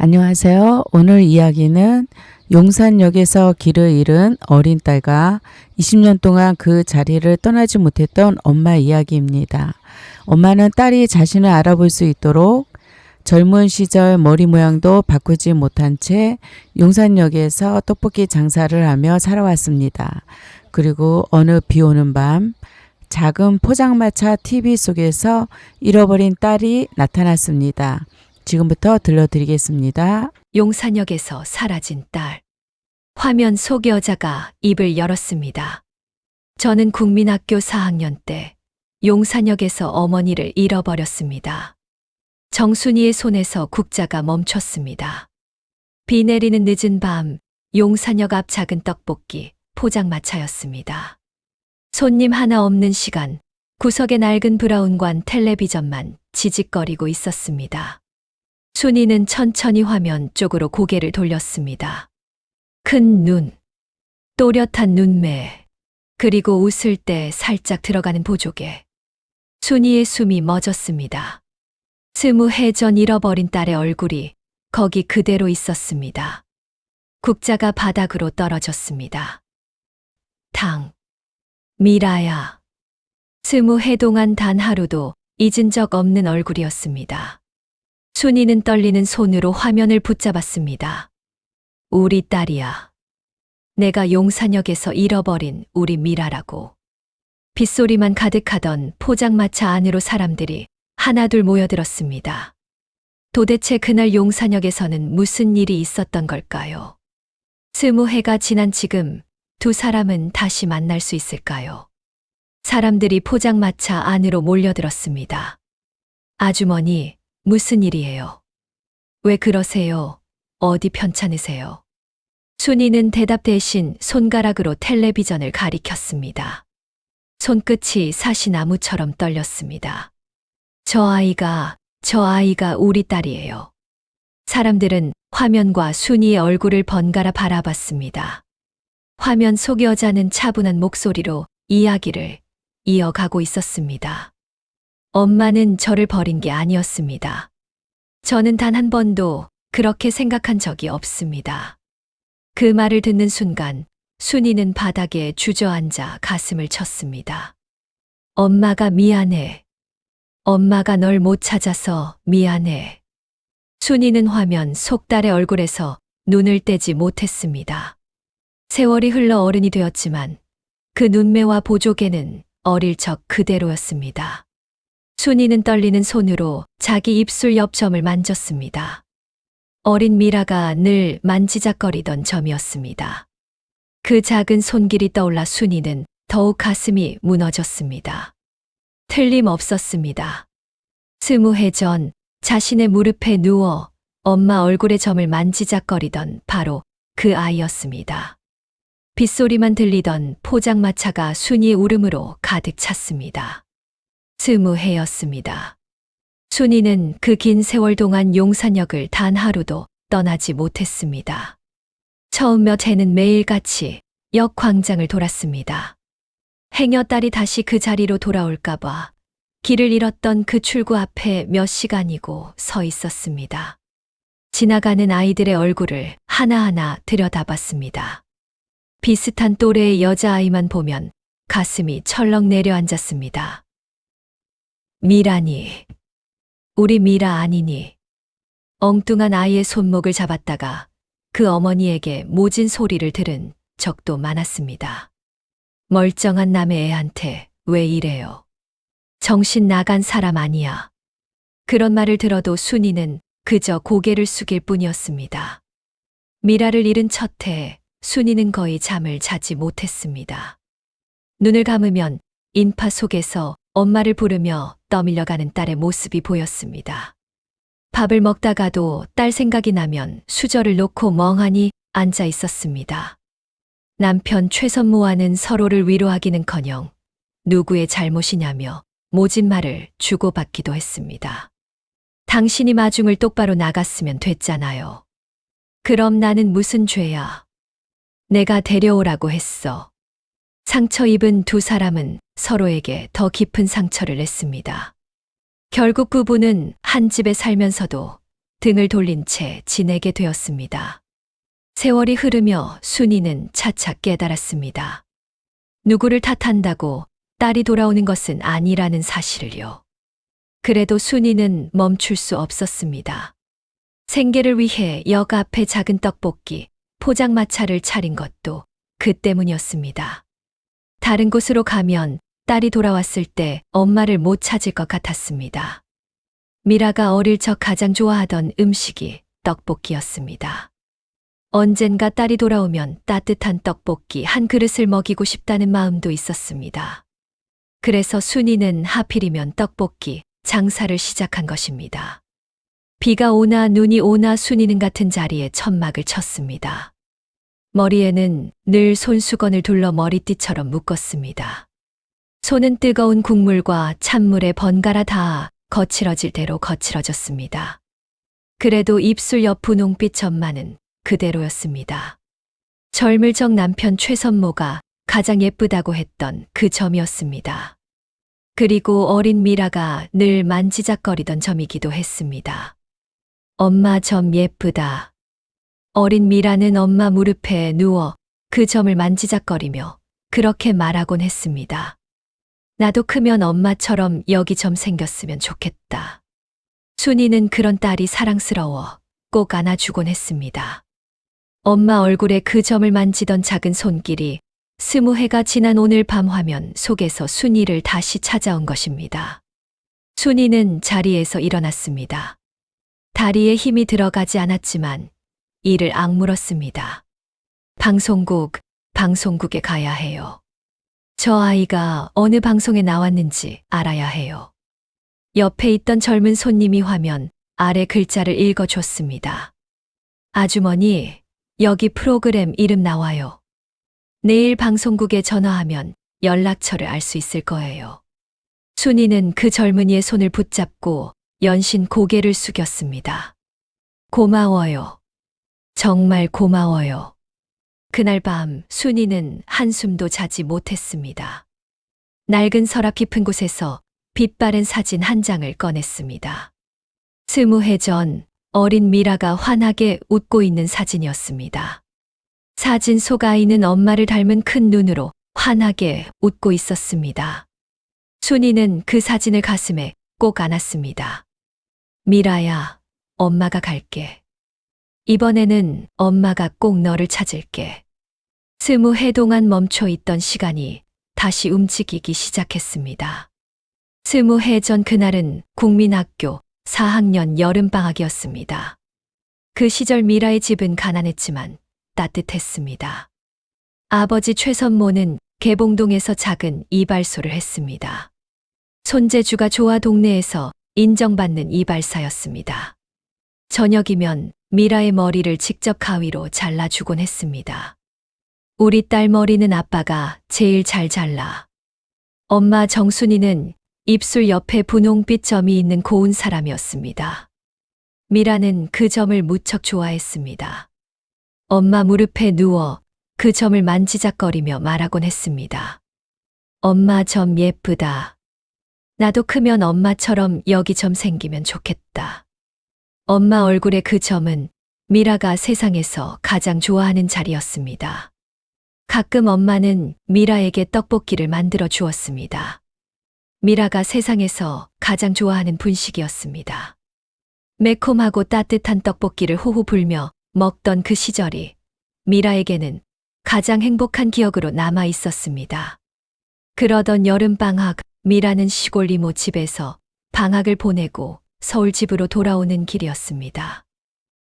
안녕하세요. 오늘 이야기는 용산역에서 길을 잃은 어린 딸과 20년 동안 그 자리를 떠나지 못했던 엄마 이야기입니다. 엄마는 딸이 자신을 알아볼 수 있도록 젊은 시절 머리 모양도 바꾸지 못한 채 용산역에서 떡볶이 장사를 하며 살아왔습니다. 그리고 어느 비 오는 밤 작은 포장마차 TV 속에서 잃어버린 딸이 나타났습니다. 지금부터 들려드리겠습니다. 용산역에서 사라진 딸. 화면 속 여자가 입을 열었습니다. 저는 국민학교 4학년 때 용산역에서 어머니를 잃어버렸습니다. 정순이의 손에서 국자가 멈췄습니다. 비 내리는 늦은 밤 용산역 앞 작은 떡볶이 포장마차였습니다. 손님 하나 없는 시간, 구석에 낡은 브라운관 텔레비전만 지직거리고 있었습니다. 순이는 천천히 화면 쪽으로 고개를 돌렸습니다. 큰 눈, 또렷한 눈매, 그리고 웃을 때 살짝 들어가는 보조개. 순이의 숨이 멎었습니다. 20해 전 잃어버린 딸의 얼굴이 거기 그대로 있었습니다. 국자가 바닥으로 떨어졌습니다. 당, 미라야. 20해 동안 단 하루도 잊은 적 없는 얼굴이었습니다. 순이는 떨리는 손으로 화면을 붙잡았습니다. 우리 딸이야. 내가 용산역에서 잃어버린 우리 미라라고. 빗소리만 가득하던 포장마차 안으로 사람들이 하나둘 모여들었습니다. 도대체 그날 용산역에서는 무슨 일이 있었던 걸까요? 20해가 지난 지금 두 사람은 다시 만날 수 있을까요? 사람들이 포장마차 안으로 몰려들었습니다. 아주머니, 무슨 일이에요? 왜 그러세요? 어디 편찮으세요? 순이는 대답 대신 손가락으로 텔레비전을 가리켰습니다. 손끝이 사시나무처럼 떨렸습니다. 저 아이가 우리 딸이에요. 사람들은 화면과 순이의 얼굴을 번갈아 바라봤습니다. 화면 속 여자는 차분한 목소리로 이야기를 이어가고 있었습니다. 엄마는 저를 버린 게 아니었습니다. 저는 단 한 번도 그렇게 생각한 적이 없습니다. 그 말을 듣는 순간 순이는 바닥에 주저앉아 가슴을 쳤습니다. 엄마가 미안해. 엄마가 널 못 찾아서 미안해. 순이는 화면 속 딸의 얼굴에서 눈을 떼지 못했습니다. 세월이 흘러 어른이 되었지만 그 눈매와 보조개는 어릴 적 그대로였습니다. 순이는 떨리는 손으로 자기 입술 옆 점을 만졌습니다. 어린 미라가 늘 만지작거리던 점이었습니다. 그 작은 손길이 떠올라 순이는 더욱 가슴이 무너졌습니다. 틀림없었습니다. 20해 전 자신의 무릎에 누워 엄마 얼굴의 점을 만지작거리던 바로 그 아이였습니다. 빗소리만 들리던 포장마차가 순이의 울음으로 가득 찼습니다. 20해였습니다. 순이는 그 긴 세월 동안 용산역을 단 하루도 떠나지 못했습니다. 처음 몇 해는 매일같이 역 광장을 돌았습니다. 행여 딸이 다시 그 자리로 돌아올까봐 길을 잃었던 그 출구 앞에 몇 시간이고 서 있었습니다. 지나가는 아이들의 얼굴을 하나하나 들여다봤습니다. 비슷한 또래의 여자아이만 보면 가슴이 철렁 내려앉았습니다. 미라니, 우리 미라 아니니? 엉뚱한 아이의 손목을 잡았다가 그 어머니에게 모진 소리를 들은 적도 많았습니다. 멀쩡한 남의 애한테 왜 이래요? 정신 나간 사람 아니야. 그런 말을 들어도 순이는 그저 고개를 숙일 뿐이었습니다. 미라를 잃은 첫 해 순이는 거의 잠을 자지 못했습니다. 눈을 감으면 인파 속에서 엄마를 부르며 떠밀려가는 딸의 모습이 보였습니다. 밥을 먹다가도 딸 생각이 나면 수저를 놓고 멍하니 앉아 있었습니다. 남편 최선모와는 서로를 위로하기는커녕 누구의 잘못이냐며 모진 말을 주고받기도 했습니다. 당신이 마중을 똑바로 나갔으면 됐잖아요. 그럼 나는 무슨 죄야? 내가 데려오라고 했어. 상처 입은 두 사람은 서로에게 더 깊은 상처를 냈습니다. 결국 부부는 한 집에 살면서도 등을 돌린 채 지내게 되었습니다. 세월이 흐르며 순이는 차차 깨달았습니다. 누구를 탓한다고 딸이 돌아오는 것은 아니라는 사실을요. 그래도 순이는 멈출 수 없었습니다. 생계를 위해 역 앞에 작은 떡볶이, 포장마차를 차린 것도 그 때문이었습니다. 다른 곳으로 가면 딸이 돌아왔을 때 엄마를 못 찾을 것 같았습니다. 미라가 어릴 적 가장 좋아하던 음식이 떡볶이였습니다. 언젠가 딸이 돌아오면 따뜻한 떡볶이 한 그릇을 먹이고 싶다는 마음도 있었습니다. 그래서 순이는 하필이면 떡볶이 장사를 시작한 것입니다. 비가 오나 눈이 오나 순이는 같은 자리에 천막을 쳤습니다. 머리에는 늘 손수건을 둘러 머리띠처럼 묶었습니다. 손은 뜨거운 국물과 찬물에 번갈아 닿아 거칠어질 대로 거칠어졌습니다. 그래도 입술 옆 분홍빛 점마는 그대로였습니다. 젊을 적 남편 최선모가 가장 예쁘다고 했던 그 점이었습니다. 그리고 어린 미라가 늘 만지작거리던 점이기도 했습니다. 엄마 점 예쁘다. 어린 미라는 엄마 무릎에 누워 그 점을 만지작거리며 그렇게 말하곤 했습니다. 나도 크면 엄마처럼 여기 점 생겼으면 좋겠다. 순이는 그런 딸이 사랑스러워 꼭 안아주곤 했습니다. 엄마 얼굴에 그 점을 만지던 작은 손길이 20해가 지난 오늘 밤 화면 속에서 순이를 다시 찾아온 것입니다. 순이는 자리에서 일어났습니다. 다리에 힘이 들어가지 않았지만 이를 악물었습니다. 방송국에 가야 해요. 저 아이가 어느 방송에 나왔는지 알아야 해요. 옆에 있던 젊은 손님이 화면 아래 글자를 읽어줬습니다. 아주머니, 여기 프로그램 이름 나와요. 내일 방송국에 전화하면 연락처를 알 수 있을 거예요. 순이는 그 젊은이의 손을 붙잡고 연신 고개를 숙였습니다. 고마워요. 정말 고마워요. 그날 밤 순이는 한숨도 자지 못했습니다. 낡은 서랍 깊은 곳에서 빛바랜 사진 한 장을 꺼냈습니다. 20해 전 어린 미라가 환하게 웃고 있는 사진이었습니다. 사진 속 아이는 엄마를 닮은 큰 눈으로 환하게 웃고 있었습니다. 순이는 그 사진을 가슴에 꼭 안았습니다. 미라야, 엄마가 갈게. 이번에는 엄마가 꼭 너를 찾을게. 20해 동안 멈춰 있던 시간이 다시 움직이기 시작했습니다. 20해 전 그날은 국민학교 4학년 여름방학이었습니다. 그 시절 미라의 집은 가난했지만 따뜻했습니다. 아버지 최선모는 개봉동에서 작은 이발소를 했습니다. 손재주가 좋아 동네에서 인정받는 이발사였습니다. 저녁이면 미라의 머리를 직접 가위로 잘라주곤 했습니다. 우리 딸 머리는 아빠가 제일 잘 잘라. 엄마 정순이는 입술 옆에 분홍빛 점이 있는 고운 사람이었습니다. 미라는 그 점을 무척 좋아했습니다. 엄마 무릎에 누워 그 점을 만지작거리며 말하곤 했습니다. 엄마 점 예쁘다. 나도 크면 엄마처럼 여기 점 생기면 좋겠다. 엄마 얼굴에 그 점은 미라가 세상에서 가장 좋아하는 자리였습니다. 가끔 엄마는 미라에게 떡볶이를 만들어 주었습니다. 미라가 세상에서 가장 좋아하는 분식이었습니다. 매콤하고 따뜻한 떡볶이를 호호 불며 먹던 그 시절이 미라에게는 가장 행복한 기억으로 남아 있었습니다. 그러던 여름방학, 미라는 시골 이모 집에서 방학을 보내고 서울 집으로 돌아오는 길이었습니다.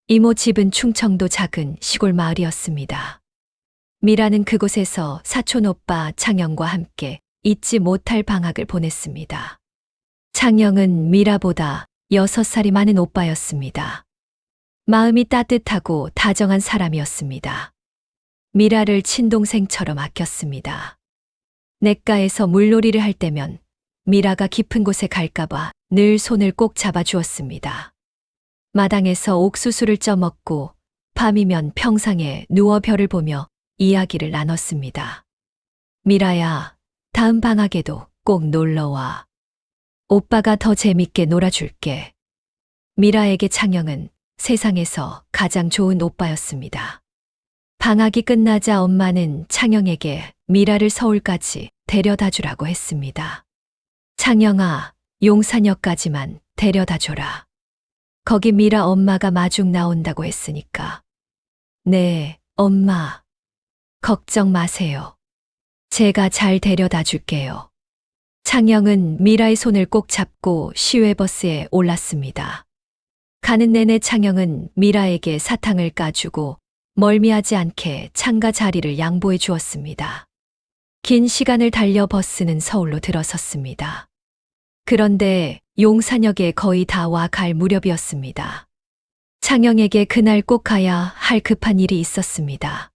이모 집은 충청도 작은 시골 마을이었습니다. 미라는 그곳에서 사촌 오빠 창영과 함께 잊지 못할 방학을 보냈습니다. 창영은 미라보다 6살이 많은 오빠였습니다. 마음이 따뜻하고 다정한 사람이었습니다. 미라를 친동생처럼 아꼈습니다. 냇가에서 물놀이를 할 때면 미라가 깊은 곳에 갈까봐 늘 손을 꼭 잡아주었습니다. 마당에서 옥수수를 쪄먹고 밤이면 평상에 누워 별을 보며 이야기를 나눴습니다. 미라야, 다음 방학에도 꼭 놀러와. 오빠가 더 재밌게 놀아줄게. 미라에게 창영은 세상에서 가장 좋은 오빠였습니다. 방학이 끝나자 엄마는 창영에게 미라를 서울까지 데려다 주라고 했습니다. 창영아, 용산역까지만 데려다 줘라. 거기 미라 엄마가 마중 나온다고 했으니까. 네, 엄마. 걱정 마세요. 제가 잘 데려다 줄게요. 창영은 미라의 손을 꼭 잡고 시외버스에 올랐습니다. 가는 내내 창영은 미라에게 사탕을 까주고 멀미하지 않게 창가 자리를 양보해 주었습니다. 긴 시간을 달려 버스는 서울로 들어섰습니다. 그런데 용산역에 거의 다 와 갈 무렵이었습니다. 창영에게 그날 꼭 가야 할 급한 일이 있었습니다.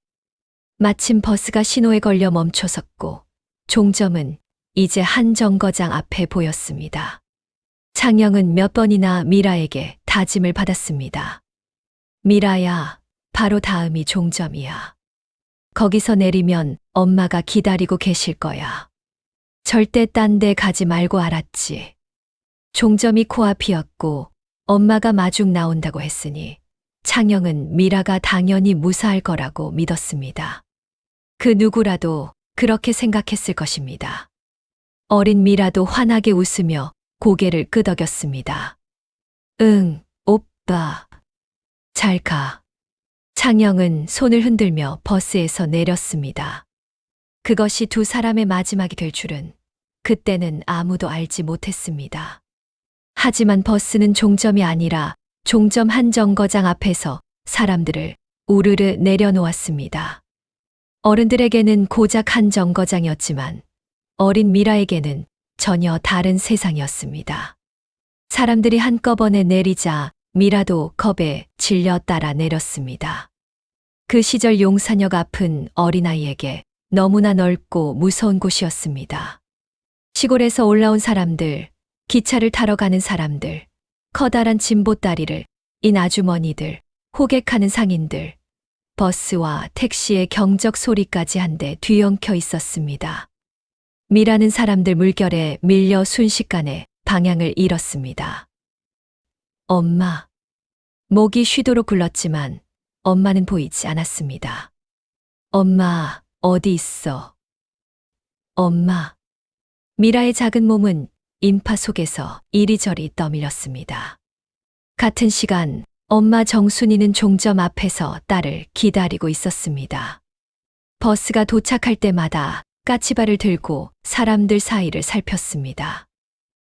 마침 버스가 신호에 걸려 멈춰섰고 종점은 이제 한 정거장 앞에 보였습니다. 창영은 몇 번이나 미라에게 다짐을 받았습니다. 미라야, 바로 다음이 종점이야. 거기서 내리면 엄마가 기다리고 계실 거야. 절대 딴 데 가지 말고 알았지. 종점이 코앞이었고 엄마가 마중 나온다고 했으니 창영은 미라가 당연히 무사할 거라고 믿었습니다. 그 누구라도 그렇게 생각했을 것입니다. 어린 미라도 환하게 웃으며 고개를 끄덕였습니다. 응, 오빠. 잘 가. 창영은 손을 흔들며 버스에서 내렸습니다. 그것이 두 사람의 마지막이 될 줄은 그때는 아무도 알지 못했습니다. 하지만 버스는 종점이 아니라 종점 한 정거장 앞에서 사람들을 우르르 내려놓았습니다. 어른들에게는 고작 한 정거장이었지만 어린 미라에게는 전혀 다른 세상이었습니다. 사람들이 한꺼번에 내리자 미라도 겁에 질려 따라 내렸습니다. 그 시절 용산역 앞은 어린아이에게 너무나 넓고 무서운 곳이었습니다. 시골에서 올라온 사람들, 기차를 타러 가는 사람들, 커다란 짐보따리를 인 아주머니들, 호객하는 상인들, 버스와 택시의 경적 소리까지 한데 뒤엉켜 있었습니다. 미라는 사람들 물결에 밀려 순식간에 방향을 잃었습니다. 엄마. 목이 쉬도록 굴렀지만 엄마는 보이지 않았습니다. 엄마, 어디 있어? 엄마. 미라의 작은 몸은 인파 속에서 이리저리 떠밀렸습니다. 같은 시간 엄마 정순이는 종점 앞에서 딸을 기다리고 있었습니다. 버스가 도착할 때마다 까치발을 들고 사람들 사이를 살폈습니다.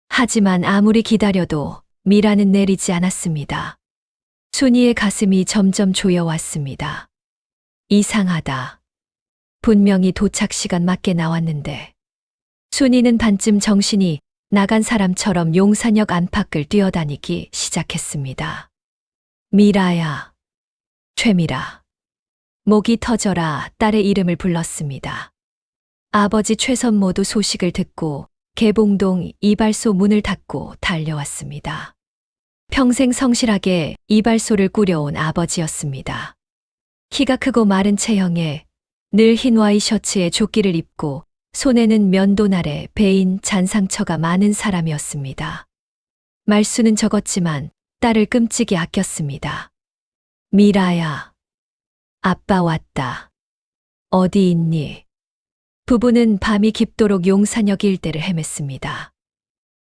하지만 아무리 기다려도 미라는 내리지 않았습니다. 순이의 가슴이 점점 조여왔습니다. 이상하다. 분명히 도착 시간 맞게 나왔는데. 순이는 반쯤 정신이 나간 사람처럼 용산역 안팎을 뛰어다니기 시작했습니다. 미라야. 최미라. 목이 터져라 딸의 이름을 불렀습니다. 아버지 최선모도 소식을 듣고 개봉동 이발소 문을 닫고 달려왔습니다. 평생 성실하게 이발소를 꾸려온 아버지였습니다. 키가 크고 마른 체형에 늘 흰 와이셔츠에 조끼를 입고 손에는 면도날에 베인 잔상처가 많은 사람이었습니다. 말수는 적었지만 딸을 끔찍이 아꼈습니다. 미라야. 아빠 왔다. 어디 있니? 부부는 밤이 깊도록 용산역 일대를 헤맸습니다.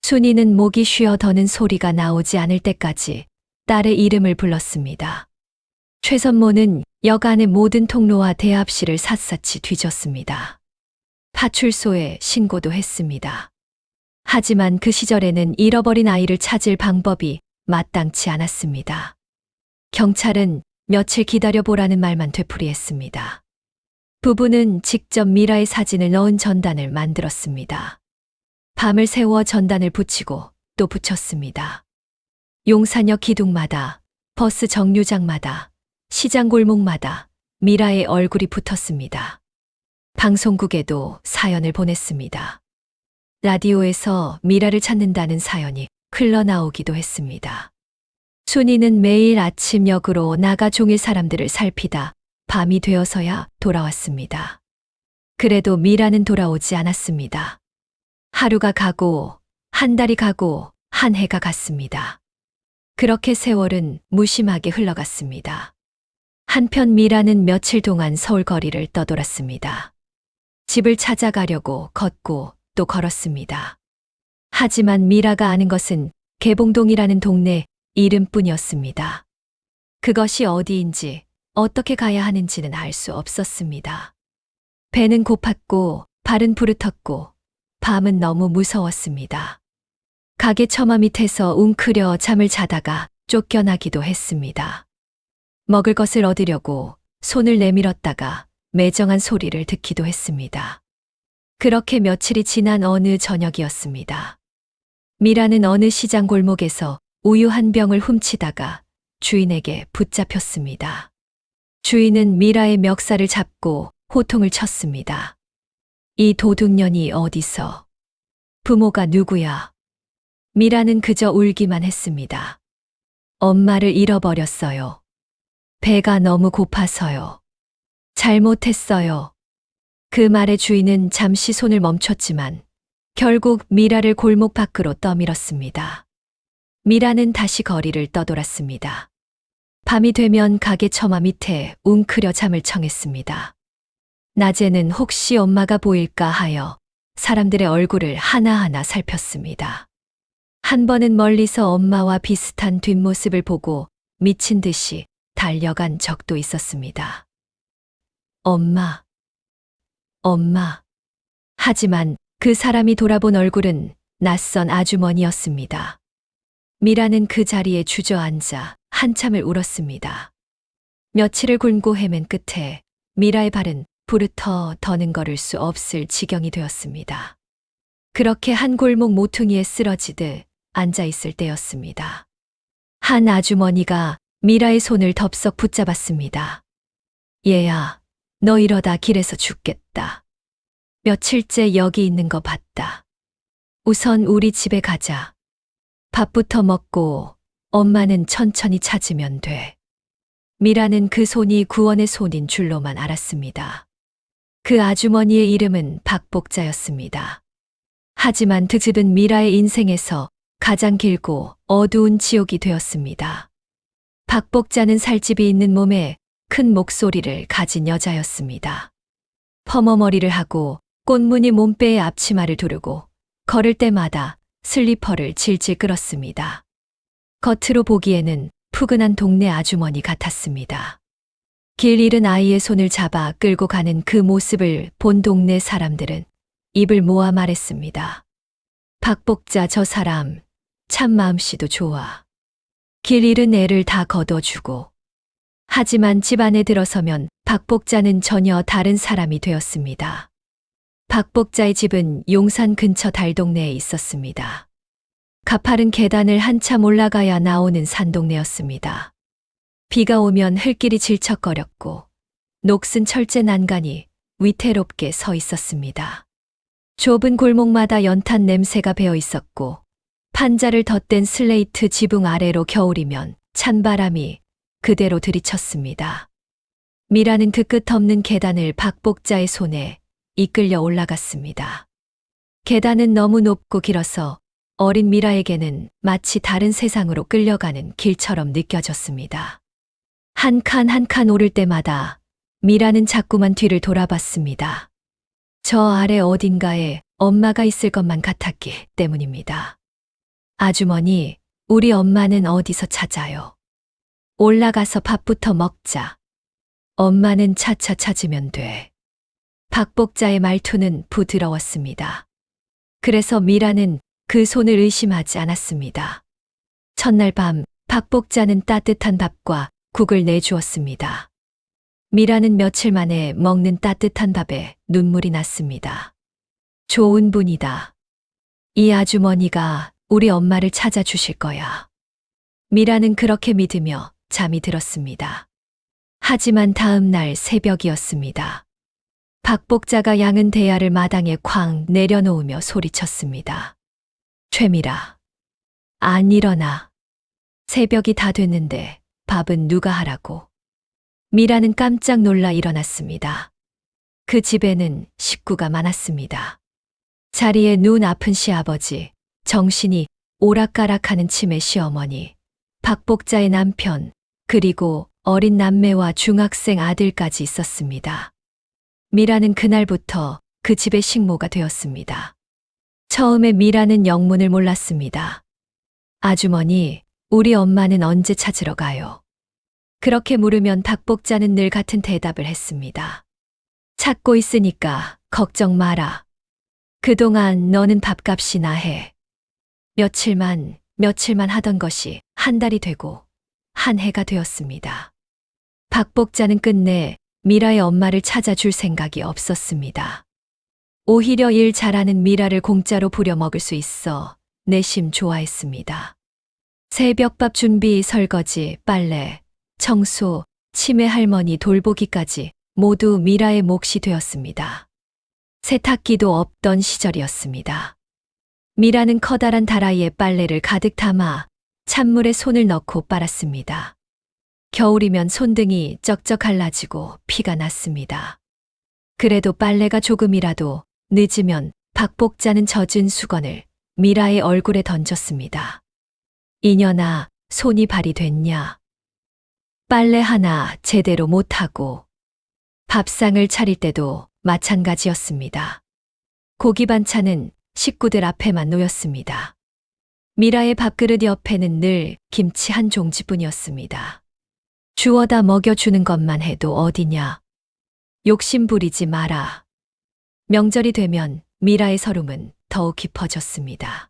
순이는 목이 쉬어 더는 소리가 나오지 않을 때까지 딸의 이름을 불렀습니다. 최선모는 역 안의 모든 통로와 대합실을 샅샅이 뒤졌습니다. 파출소에 신고도 했습니다. 하지만 그 시절에는 잃어버린 아이를 찾을 방법이 마땅치 않았습니다. 경찰은 며칠 기다려보라는 말만 되풀이했습니다. 부부는 직접 미라의 사진을 넣은 전단을 만들었습니다. 밤을 새워 전단을 붙이고 또 붙였습니다. 용산역 기둥마다, 버스 정류장마다, 시장 골목마다 미라의 얼굴이 붙었습니다. 방송국에도 사연을 보냈습니다. 라디오에서 미라를 찾는다는 사연이 흘러나오기도 했습니다. 순이는 매일 아침 역으로 나가 종일 사람들을 살피다 밤이 되어서야 돌아왔습니다. 그래도 미라는 돌아오지 않았습니다. 하루가 가고 한 달이 가고 한 해가 갔습니다. 그렇게 세월은 무심하게 흘러갔습니다. 한편 미라는 며칠 동안 서울 거리를 떠돌았습니다. 집을 찾아가려고 걷고 또 걸었습니다. 하지만 미라가 아는 것은 개봉동이라는 동네 이름뿐이었습니다. 그것이 어디인지 어떻게 가야 하는지는 알 수 없었습니다. 배는 고팠고 발은 부르텄고 밤은 너무 무서웠습니다. 가게 처마 밑에서 웅크려 잠을 자다가 쫓겨나기도 했습니다. 먹을 것을 얻으려고 손을 내밀었다가 매정한 소리를 듣기도 했습니다. 그렇게 며칠이 지난 어느 저녁이었습니다. 미라는 어느 시장 골목에서 우유 한 병을 훔치다가 주인에게 붙잡혔습니다. 주인은 미라의 멱살을 잡고 호통을 쳤습니다. 이 도둑년이 어디서? 부모가 누구야? 미라는 그저 울기만 했습니다. 엄마를 잃어버렸어요. 배가 너무 고파서요. 잘못했어요. 그 말에 주인은 잠시 손을 멈췄지만 결국 미라를 골목 밖으로 떠밀었습니다. 미라는 다시 거리를 떠돌았습니다. 밤이 되면 가게 처마 밑에 웅크려 잠을 청했습니다. 낮에는 혹시 엄마가 보일까 하여 사람들의 얼굴을 하나하나 살폈습니다. 한 번은 멀리서 엄마와 비슷한 뒷모습을 보고 미친 듯이 달려간 적도 있었습니다. 엄마, 엄마. 하지만 그 사람이 돌아본 얼굴은 낯선 아주머니였습니다. 미라는 그 자리에 주저앉아 한참을 울었습니다. 며칠을 굶고 헤맨 끝에 미라의 발은 부르터 더는 걸을 수 없을 지경이 되었습니다. 그렇게 한 골목 모퉁이에 쓰러지듯 앉아있을 때였습니다. 한 아주머니가 미라의 손을 덥석 붙잡았습니다. 얘야, 너 이러다 길에서 죽겠다. 며칠째 여기 있는 거 봤다. 우선 우리 집에 가자. 밥부터 먹고 엄마는 천천히 찾으면 돼. 미라는 그 손이 구원의 손인 줄로만 알았습니다. 그 아주머니의 이름은 박복자였습니다. 하지만 그 집은 미라의 인생에서 가장 길고 어두운 지옥이 되었습니다. 박복자는 살집이 있는 몸에 큰 목소리를 가진 여자였습니다. 퍼머머리를 하고 꽃무늬 몸빼에 앞치마를 두르고 걸을 때마다 슬리퍼를 질질 끌었습니다. 겉으로 보기에는 푸근한 동네 아주머니 같았습니다. 길 잃은 아이의 손을 잡아 끌고 가는 그 모습을 본 동네 사람들은 입을 모아 말했습니다. 박복자 저 사람 참 마음씨도 좋아. 길 잃은 애를 다 걷어주고. 하지만 집 안에 들어서면 박복자는 전혀 다른 사람이 되었습니다. 박복자의 집은 용산 근처 달동네에 있었습니다. 가파른 계단을 한참 올라가야 나오는 산동네였습니다. 비가 오면 흙길이 질척거렸고 녹슨 철제 난간이 위태롭게 서 있었습니다. 좁은 골목마다 연탄 냄새가 배어 있었고 판자를 덧댄 슬레이트 지붕 아래로 겨울이면 찬바람이 그대로 들이쳤습니다. 미라는 그 끝없는 계단을 박복자의 손에 이끌려 올라갔습니다. 계단은 너무 높고 길어서 어린 미라에게는 마치 다른 세상으로 끌려가는 길처럼 느껴졌습니다. 한 칸 한 칸 오를 때마다 미라는 자꾸만 뒤를 돌아봤습니다. 저 아래 어딘가에 엄마가 있을 것만 같았기 때문입니다. 아주머니, 우리 엄마는 어디서 찾아요? 올라가서 밥부터 먹자. 엄마는 차차 찾으면 돼. 박복자의 말투는 부드러웠습니다. 그래서 미라는 그 손을 의심하지 않았습니다. 첫날 밤 박복자는 따뜻한 밥과 국을 내주었습니다. 미라는 며칠 만에 먹는 따뜻한 밥에 눈물이 났습니다. 좋은 분이다. 이 아주머니가 우리 엄마를 찾아주실 거야. 미라는 그렇게 믿으며 잠이 들었습니다. 하지만 다음 날 새벽이었습니다. 박복자가 양은 대야를 마당에 쾅 내려놓으며 소리쳤습니다. 최미라, 안 일어나. 새벽이 다 됐는데 밥은 누가 하라고. 미라는 깜짝 놀라 일어났습니다. 그 집에는 식구가 많았습니다. 자리에 눈 아픈 시아버지, 정신이 오락가락하는 치매 시어머니, 박복자의 남편, 그리고 어린 남매와 중학생 아들까지 있었습니다. 미라는 그날부터 그 집의 식모가 되었습니다. 처음에 미라는 영문을 몰랐습니다. 아주머니, 우리 엄마는 언제 찾으러 가요? 그렇게 물으면 박복자는 늘 같은 대답을 했습니다. 찾고 있으니까 걱정 마라. 그동안 너는 밥값이나 해. 며칠만 하던 것이 한 달이 되고 한 해가 되었습니다. 박복자는 끝내 미라의 엄마를 찾아줄 생각이 없었습니다. 오히려 일 잘하는 미라를 공짜로 부려먹을 수 있어 내심 좋아했습니다. 새벽밥 준비, 설거지, 빨래, 청소, 치매 할머니 돌보기까지 모두 미라의 몫이 되었습니다. 세탁기도 없던 시절이었습니다. 미라는 커다란 다라이에 빨래를 가득 담아 찬물에 손을 넣고 빨았습니다. 겨울이면 손등이 쩍쩍 갈라지고 피가 났습니다. 그래도 빨래가 조금이라도 늦으면 박복자는 젖은 수건을 미라의 얼굴에 던졌습니다. 이년아, 손이 발이 됐냐? 빨래 하나 제대로 못하고. 밥상을 차릴 때도 마찬가지였습니다. 고기 반찬은 식구들 앞에만 놓였습니다. 미라의 밥그릇 옆에는 늘 김치 한 종지뿐이었습니다. 주워다 먹여주는 것만 해도 어디냐. 욕심 부리지 마라. 명절이 되면 미라의 서름은 더욱 깊어졌습니다.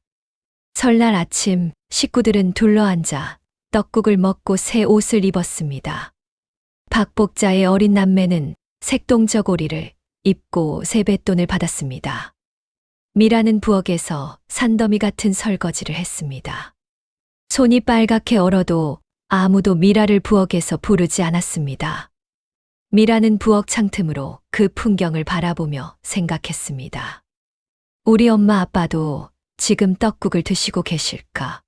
설날 아침 식구들은 둘러앉아 떡국을 먹고 새 옷을 입었습니다. 박복자의 어린 남매는 색동저고리를 입고 세뱃돈을 받았습니다. 미라는 부엌에서 산더미 같은 설거지를 했습니다. 손이 빨갛게 얼어도 아무도 미라를 부엌에서 부르지 않았습니다. 미라는 부엌 창틈으로 그 풍경을 바라보며 생각했습니다. 우리 엄마 아빠도 지금 떡국을 드시고 계실까?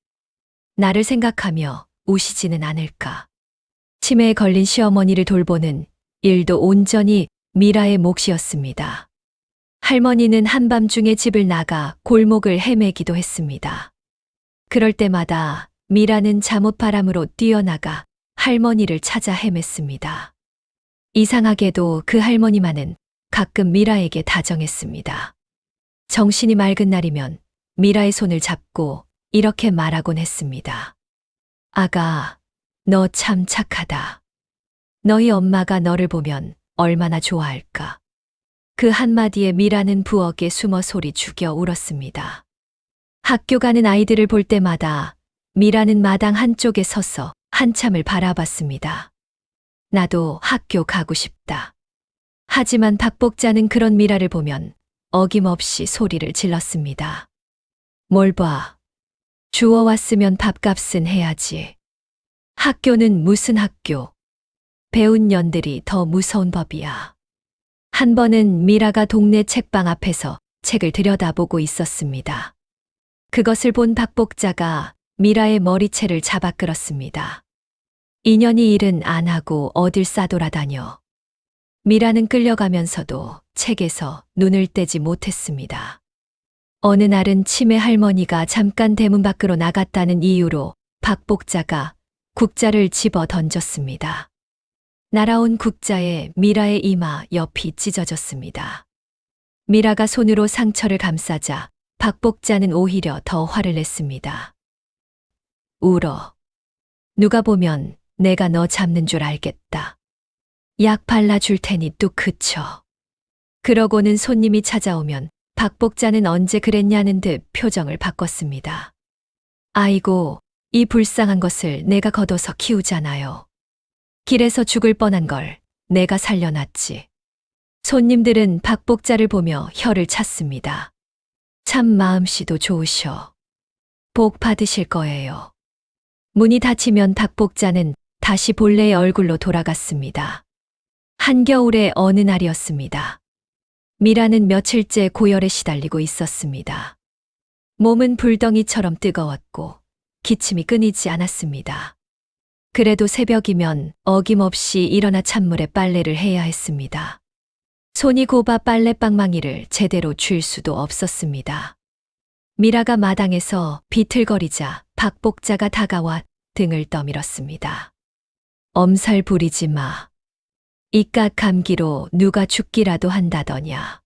나를 생각하며 우시지는 않을까? 치매에 걸린 시어머니를 돌보는 일도 온전히 미라의 몫이었습니다. 할머니는 한밤중에 집을 나가 골목을 헤매기도 했습니다. 그럴 때마다 미라는 잠옷바람으로 뛰어나가 할머니를 찾아 헤맸습니다. 이상하게도 그 할머니만은 가끔 미라에게 다정했습니다. 정신이 맑은 날이면 미라의 손을 잡고 이렇게 말하곤 했습니다. 아가, 너 참 착하다. 너희 엄마가 너를 보면 얼마나 좋아할까. 그 한마디에 미라는 부엌에 숨어 소리 죽여 울었습니다. 학교 가는 아이들을 볼 때마다 미라는 마당 한쪽에 서서 한참을 바라봤습니다. 나도 학교 가고 싶다. 하지만 박복자는 그런 미라를 보면 어김없이 소리를 질렀습니다. 뭘 봐. 주워왔으면 밥값은 해야지. 학교는 무슨 학교. 배운 년들이 더 무서운 법이야. 한 번은 미라가 동네 책방 앞에서 책을 들여다보고 있었습니다. 그것을 본 박복자가 미라의 머리채를 잡아 끌었습니다. 인연이 일은 안 하고 어딜 싸돌아다녀. 미라는 끌려가면서도 책에서 눈을 떼지 못했습니다. 어느 날은 치매 할머니가 잠깐 대문 밖으로 나갔다는 이유로 박복자가 국자를 집어 던졌습니다. 날아온 국자에 미라의 이마 옆이 찢어졌습니다. 미라가 손으로 상처를 감싸자 박복자는 오히려 더 화를 냈습니다. 울어. 누가 보면 내가 너 잡는 줄 알겠다. 약 발라줄 테니 뚝 그쳐. 그러고는 손님이 찾아오면 박복자는 언제 그랬냐는 듯 표정을 바꿨습니다. 아이고, 이 불쌍한 것을 내가 걷어서 키우잖아요. 길에서 죽을 뻔한 걸 내가 살려놨지. 손님들은 박복자를 보며 혀를 찼습니다. 참 마음씨도 좋으셔. 복 받으실 거예요. 문이 닫히면 박복자는 다시 본래의 얼굴로 돌아갔습니다. 한겨울의 어느 날이었습니다. 미라는 며칠째 고열에 시달리고 있었습니다. 몸은 불덩이처럼 뜨거웠고 기침이 끊이지 않았습니다. 그래도 새벽이면 어김없이 일어나 찬물에 빨래를 해야 했습니다. 손이 곱아 빨래방망이를 제대로 쥘 수도 없었습니다. 미라가 마당에서 비틀거리자 박복자가 다가와 등을 떠밀었습니다. 엄살 부리지 마. 이깟 감기로 누가 죽기라도 한다더냐.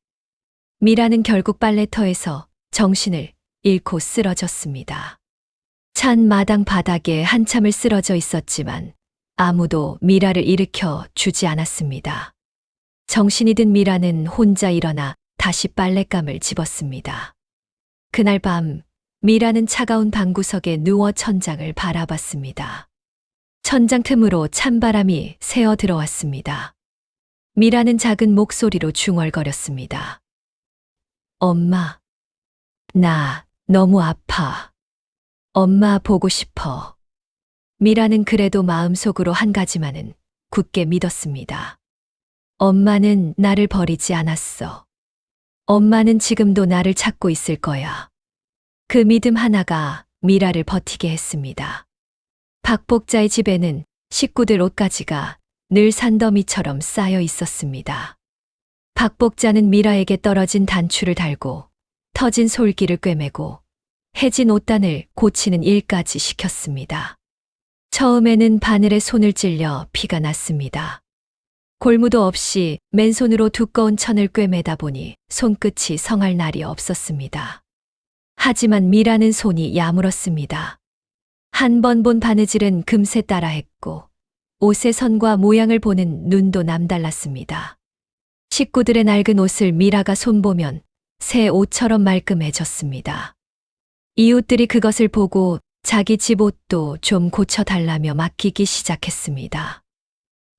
미라는 결국 빨래터에서 정신을 잃고 쓰러졌습니다. 찬 마당 바닥에 한참을 쓰러져 있었지만 아무도 미라를 일으켜 주지 않았습니다. 정신이 든 미라는 혼자 일어나 다시 빨랫감을 집었습니다. 그날 밤 미라는 차가운 방구석에 누워 천장을 바라봤습니다. 천장 틈으로 찬바람이 새어 들어왔습니다. 미라는 작은 목소리로 중얼거렸습니다. 엄마, 나 너무 아파. 엄마 보고 싶어. 미라는 그래도 마음속으로 한 가지만은 굳게 믿었습니다. 엄마는 나를 버리지 않았어. 엄마는 지금도 나를 찾고 있을 거야. 그 믿음 하나가 미라를 버티게 했습니다. 박복자의 집에는 식구들 옷가지가 늘 산더미처럼 쌓여 있었습니다. 박복자는 미라에게 떨어진 단추를 달고 터진 솔기를 꿰매고 해진 옷단을 고치는 일까지 시켰습니다. 처음에는 바늘에 손을 찔려 피가 났습니다. 골무도 없이 맨손으로 두꺼운 천을 꿰매다 보니 손끝이 성할 날이 없었습니다. 하지만 미라는 손이 야물었습니다. 한 번 본 바느질은 금세 따라했고 옷의 선과 모양을 보는 눈도 남달랐습니다. 식구들의 낡은 옷을 미라가 손보면 새 옷처럼 말끔해졌습니다. 이웃들이 그것을 보고 자기 집 옷도 좀 고쳐달라며 맡기기 시작했습니다.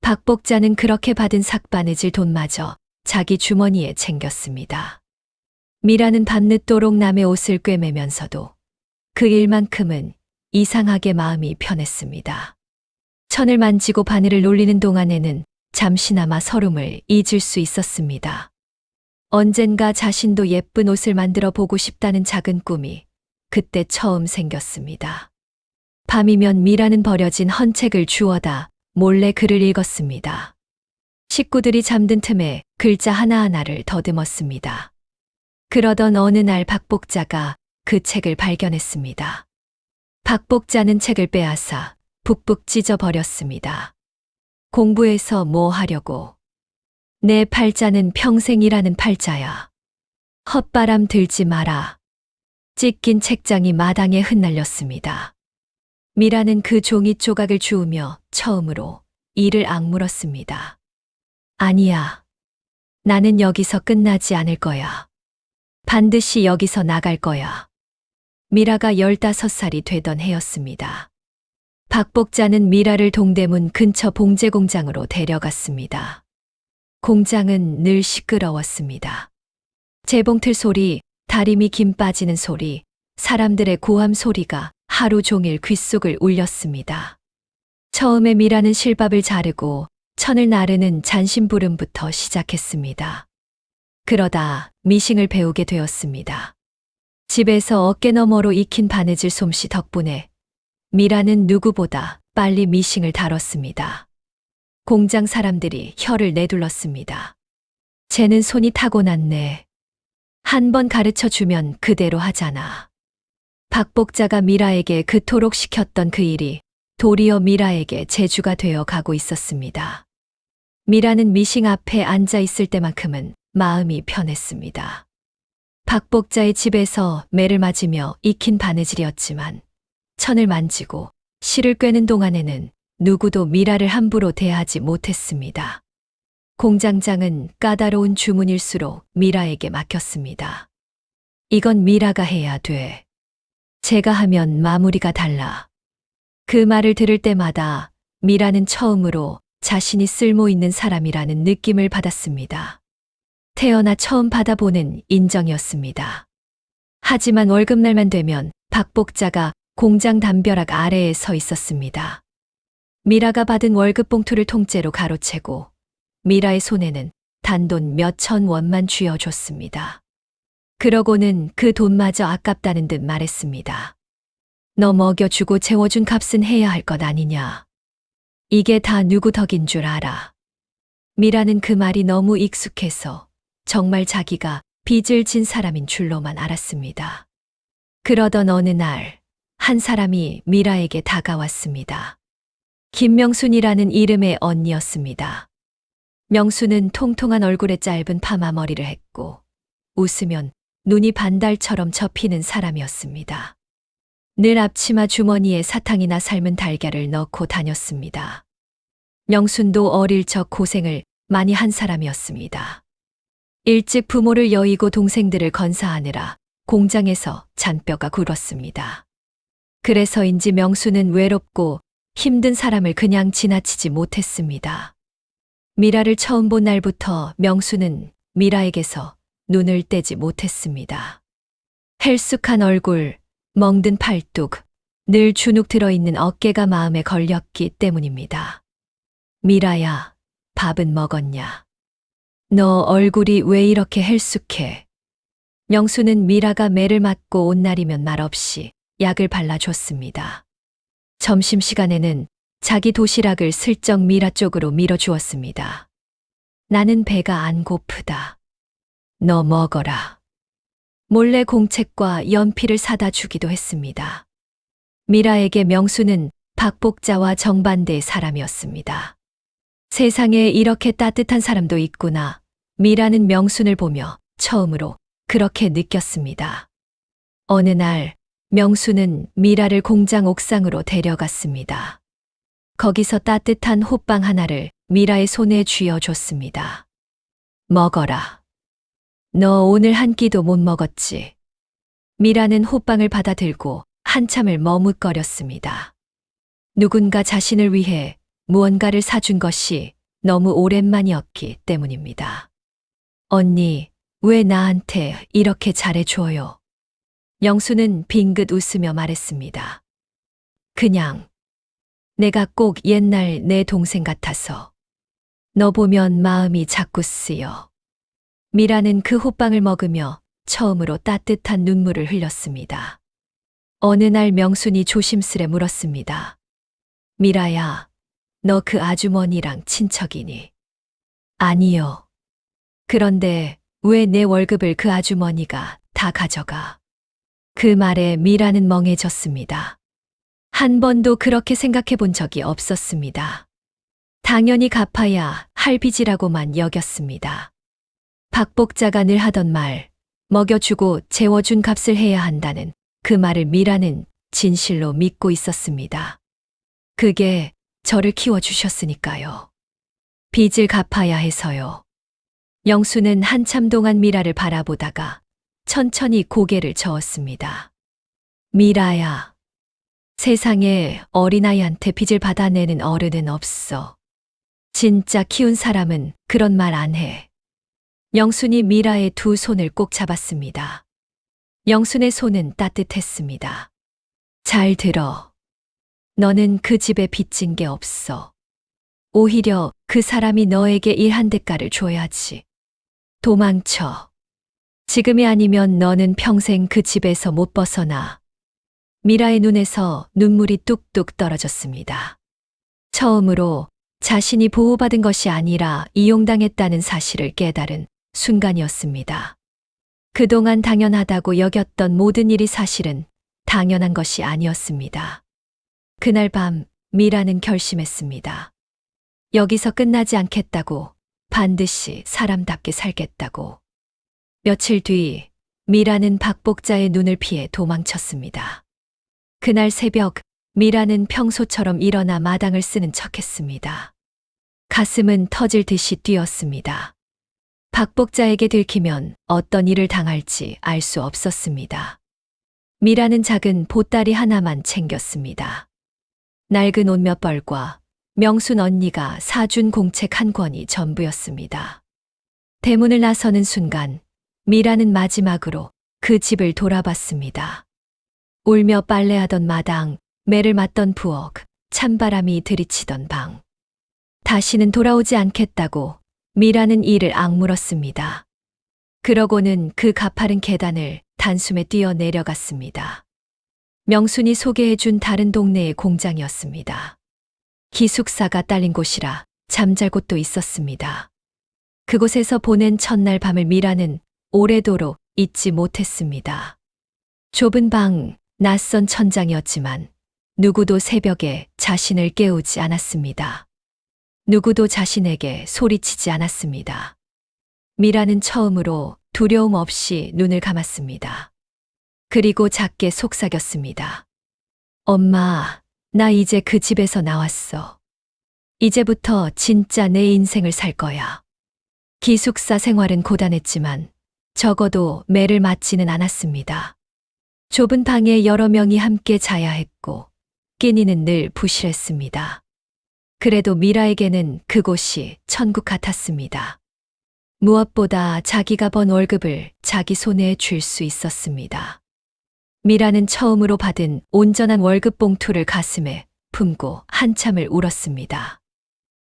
박복자는 그렇게 받은 삭바느질 돈마저 자기 주머니에 챙겼습니다. 미라는 밤늦도록 남의 옷을 꿰매면서도 그 일만큼은 이상하게 마음이 편했습니다. 천을 만지고 바늘을 놀리는 동안에는 잠시나마 서름을 잊을 수 있었습니다. 언젠가 자신도 예쁜 옷을 만들어 보고 싶다는 작은 꿈이 그때 처음 생겼습니다. 밤이면 미라는 버려진 헌 책을 주워다 몰래 글을 읽었습니다. 식구들이 잠든 틈에 글자 하나하나를 더듬었습니다. 그러던 어느 날 박복자가 그 책을 발견했습니다. 박복자는 책을 빼앗아 북북 찢어버렸습니다. 공부해서 뭐 하려고? 내 팔자는 평생이라는 팔자야. 헛바람 들지 마라. 찢긴 책장이 마당에 흩날렸습니다. 미라는 그 종이 조각을 주우며 처음으로 이를 악물었습니다. 아니야. 나는 여기서 끝나지 않을 거야. 반드시 여기서 나갈 거야. 미라가 15살이 되던 해였습니다. 박복자는 미라를 동대문 근처 봉제 공장으로 데려갔습니다. 공장은 늘 시끄러웠습니다. 재봉틀 소리, 다리미 김 빠지는 소리, 사람들의 고함 소리가 하루 종일 귓속을 울렸습니다. 처음에 미라는 실밥을 자르고 천을 나르는 잔심부름부터 시작했습니다. 그러다 미싱을 배우게 되었습니다. 집에서 어깨너머로 익힌 바느질 솜씨 덕분에 미라는 누구보다 빨리 미싱을 다뤘습니다. 공장 사람들이 혀를 내둘렀습니다. 쟤는 손이 타고났네. 한 번 가르쳐 주면 그대로 하잖아. 박복자가 미라에게 그토록 시켰던 그 일이 도리어 미라에게 재주가 되어 가고 있었습니다. 미라는 미싱 앞에 앉아 있을 때만큼은 마음이 편했습니다. 박복자의 집에서 매를 맞으며 익힌 바느질이었지만 천을 만지고 실을 꿰는 동안에는 누구도 미라를 함부로 대하지 못했습니다. 공장장은 까다로운 주문일수록 미라에게 맡겼습니다. 이건 미라가 해야 돼. 제가 하면 마무리가 달라. 그 말을 들을 때마다 미라는 처음으로 자신이 쓸모 있는 사람이라는 느낌을 받았습니다. 태어나 처음 받아보는 인정이었습니다. 하지만 월급날만 되면 박복자가 공장 담벼락 아래에 서 있었습니다. 미라가 받은 월급 봉투를 통째로 가로채고 미라의 손에는 단돈 몇천 원만 쥐어줬습니다. 그러고는 그 돈마저 아깝다는 듯 말했습니다. 너 먹여주고 재워준 값은 해야 할 것 아니냐. 이게 다 누구 덕인 줄 알아. 미라는 그 말이 너무 익숙해서 정말 자기가 빚을 진 사람인 줄로만 알았습니다. 그러던 어느 날 한 사람이 미라에게 다가왔습니다. 김명순이라는 이름의 언니였습니다. 명순은 통통한 얼굴에 짧은 파마 머리를 했고 웃으면 눈이 반달처럼 접히는 사람이었습니다. 늘 앞치마 주머니에 사탕이나 삶은 달걀을 넣고 다녔습니다. 명순도 어릴 적 고생을 많이 한 사람이었습니다. 일찍 부모를 여의고 동생들을 건사하느라 공장에서 잔뼈가 굵었습니다. 그래서인지 명순은 외롭고 힘든 사람을 그냥 지나치지 못했습니다. 미라를 처음 본 날부터 명순은 미라에게서 눈을 떼지 못했습니다. 헬쑥한 얼굴, 멍든 팔뚝, 늘 주눅 들어있는 어깨가 마음에 걸렸기 때문입니다. 미라야, 밥은 먹었냐? 너 얼굴이 왜 이렇게 헬쑥해? 명수는 미라가 매를 맞고 온 날이면 말없이 약을 발라줬습니다. 점심시간에는 자기 도시락을 슬쩍 미라 쪽으로 밀어주었습니다. 나는 배가 안 고프다. 너 먹어라. 몰래 공책과 연필을 사다 주기도 했습니다. 미라에게 명수는 박복자와 정반대의 사람이었습니다. 세상에 이렇게 따뜻한 사람도 있구나. 미라는 명순을 보며 처음으로 그렇게 느꼈습니다. 어느 날 명순은 미라를 공장 옥상으로 데려갔습니다. 거기서 따뜻한 호빵 하나를 미라의 손에 쥐어줬습니다. 먹어라. 너 오늘 한 끼도 못 먹었지. 미라는 호빵을 받아들고 한참을 머뭇거렸습니다. 누군가 자신을 위해 무언가를 사준 것이 너무 오랜만이었기 때문입니다. 언니, 왜 나한테 이렇게 잘해줘요? 영수는 빙긋 웃으며 말했습니다. 그냥 내가 꼭 옛날 내 동생 같아서 너 보면 마음이 자꾸 쓰여. 미라는 그 호빵을 먹으며 처음으로 따뜻한 눈물을 흘렸습니다. 어느 날 명순이 조심스레 물었습니다. 미라야, 너 그 아주머니랑 친척이니? 아니요. 그런데 왜 내 월급을 그 아주머니가 다 가져가? 그 말에 미라는 멍해졌습니다. 한 번도 그렇게 생각해 본 적이 없었습니다. 당연히 갚아야 할 빚이라고만 여겼습니다. 박복자가 늘 하던 말, 먹여주고 재워준 값을 해야 한다는 그 말을 미라는 진실로 믿고 있었습니다. 그게 저를 키워주셨으니까요. 빚을 갚아야 해서요. 영수는 한참 동안 미라를 바라보다가 천천히 고개를 저었습니다. 미라야, 세상에 어린아이한테 빚을 받아내는 어른은 없어. 진짜 키운 사람은 그런 말 안 해. 영순이 미라의 두 손을 꼭 잡았습니다. 영순의 손은 따뜻했습니다. 잘 들어. 너는 그 집에 빚진 게 없어. 오히려 그 사람이 너에게 일한 대가를 줘야지. 도망쳐. 지금이 아니면 너는 평생 그 집에서 못 벗어나. 미라의 눈에서 눈물이 뚝뚝 떨어졌습니다. 처음으로 자신이 보호받은 것이 아니라 이용당했다는 사실을 깨달은 순간이었습니다. 그동안 당연하다고 여겼던 모든 일이 사실은 당연한 것이 아니었습니다. 그날 밤 미라는 결심했습니다. 여기서 끝나지 않겠다고, 반드시 사람답게 살겠다고. 며칠 뒤 미라는 박복자의 눈을 피해 도망쳤습니다. 그날 새벽 미라는 평소처럼 일어나 마당을 쓰는 척했습니다. 가슴은 터질 듯이 뛰었습니다. 박복자에게 들키면 어떤 일을 당할지 알 수 없었습니다. 미라는 작은 보따리 하나만 챙겼습니다. 낡은 옷 몇 벌과 명순 언니가 사준 공책 한 권이 전부였습니다. 대문을 나서는 순간 미라는 마지막으로 그 집을 돌아봤습니다. 울며 빨래하던 마당, 매를 맞던 부엌, 찬바람이 들이치던 방. 다시는 돌아오지 않겠다고 미라는 이를 악물었습니다. 그러고는 그 가파른 계단을 단숨에 뛰어 내려갔습니다. 명순이 소개해준 다른 동네의 공장이었습니다. 기숙사가 딸린 곳이라 잠잘 곳도 있었습니다. 그곳에서 보낸 첫날 밤을 미라는 오래도록 잊지 못했습니다. 좁은 방, 낯선 천장이었지만 누구도 새벽에 자신을 깨우지 않았습니다. 누구도 자신에게 소리치지 않았습니다. 미라는 처음으로 두려움 없이 눈을 감았습니다. 그리고 작게 속삭였습니다. 엄마, 나 이제 그 집에서 나왔어. 이제부터 진짜 내 인생을 살 거야. 기숙사 생활은 고단했지만 적어도 매를 맞지는 않았습니다. 좁은 방에 여러 명이 함께 자야 했고 끼니는 늘 부실했습니다. 그래도 미라에게는 그곳이 천국 같았습니다. 무엇보다 자기가 번 월급을 자기 손에 쥘 수 있었습니다. 미라는 처음으로 받은 온전한 월급 봉투를 가슴에 품고 한참을 울었습니다.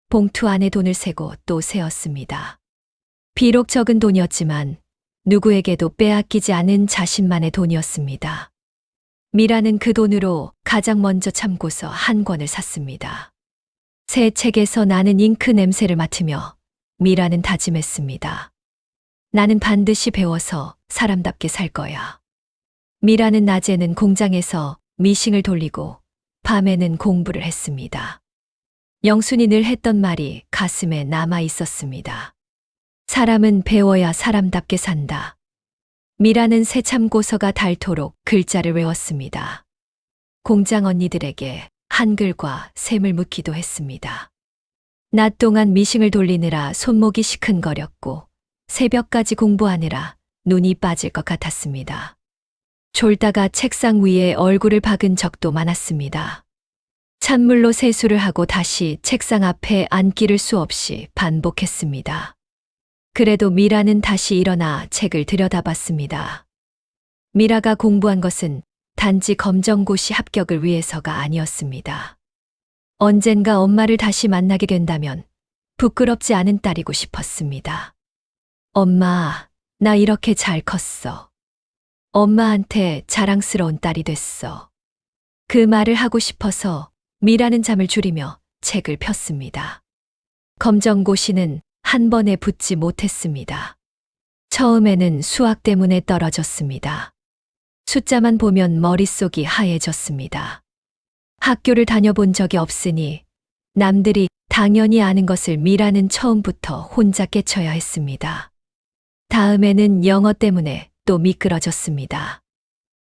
봉투 안에 돈을 세고 또 세었습니다. 비록 적은 돈이었지만 누구에게도 빼앗기지 않은 자신만의 돈이었습니다. 미라는 그 돈으로 가장 먼저 참고서 한 권을 샀습니다. 새 책에서 나는 잉크 냄새를 맡으며 미라는 다짐했습니다. 나는 반드시 배워서 사람답게 살 거야. 미라는 낮에는 공장에서 미싱을 돌리고 밤에는 공부를 했습니다. 영순이 늘 했던 말이 가슴에 남아 있었습니다. 사람은 배워야 사람답게 산다. 미라는 새 참고서가 닳도록 글자를 외웠습니다. 공장 언니들에게 한글과 셈을 묻기도 했습니다. 낮 동안 미싱을 돌리느라 손목이 시큰거렸고 새벽까지 공부하느라 눈이 빠질 것 같았습니다. 졸다가 책상 위에 얼굴을 박은 적도 많았습니다. 찬물로 세수를 하고 다시 책상 앞에 앉기를 수없이 반복했습니다. 그래도 미라는 다시 일어나 책을 들여다봤습니다. 미라가 공부한 것은 단지 검정고시 합격을 위해서가 아니었습니다. 언젠가 엄마를 다시 만나게 된다면 부끄럽지 않은 딸이고 싶었습니다. 엄마, 나 이렇게 잘 컸어. 엄마한테 자랑스러운 딸이 됐어. 그 말을 하고 싶어서 미라는 잠을 줄이며 책을 폈습니다. 검정고시는 한 번에 붙지 못했습니다. 처음에는 수학 때문에 떨어졌습니다. 숫자만 보면 머릿속이 하얘졌습니다. 학교를 다녀본 적이 없으니 남들이 당연히 아는 것을 미라는 처음부터 혼자 깨쳐야 했습니다. 다음에는 영어 때문에 또 미끄러졌습니다.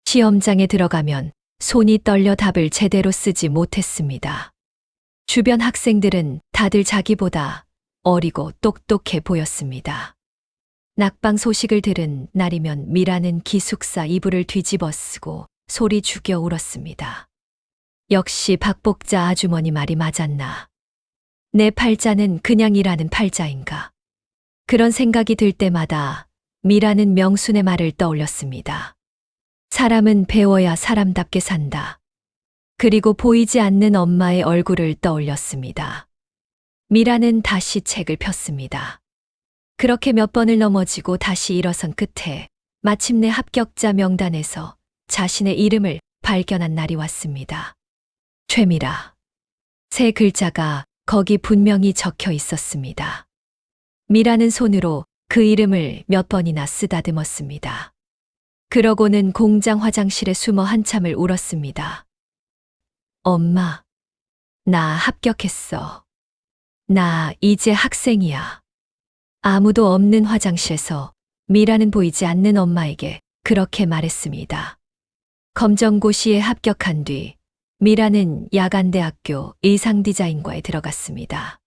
시험장에 들어가면 손이 떨려 답을 제대로 쓰지 못했습니다. 주변 학생들은 다들 자기보다 어리고 똑똑해 보였습니다. 낙방 소식을 들은 날이면 미라는 기숙사 이불을 뒤집어 쓰고 소리 죽여 울었습니다. 역시 박복자 아주머니 말이 맞았나. 내 팔자는 그냥 일하는 팔자인가. 그런 생각이 들 때마다 미라는 명순의 말을 떠올렸습니다. 사람은 배워야 사람답게 산다. 그리고 보이지 않는 엄마의 얼굴을 떠올렸습니다. 미라는 다시 책을 폈습니다. 그렇게 몇 번을 넘어지고 다시 일어선 끝에 마침내 합격자 명단에서 자신의 이름을 발견한 날이 왔습니다. 최미라. 세 글자가 거기 분명히 적혀 있었습니다. 미라는 손으로 그 이름을 몇 번이나 쓰다듬었습니다. 그러고는 공장 화장실에 숨어 한참을 울었습니다. 엄마, 나 합격했어. 나 이제 학생이야. 아무도 없는 화장실에서 미라는 보이지 않는 엄마에게 그렇게 말했습니다. 검정고시에 합격한 뒤 미라는 야간대학교 의상디자인과에 들어갔습니다.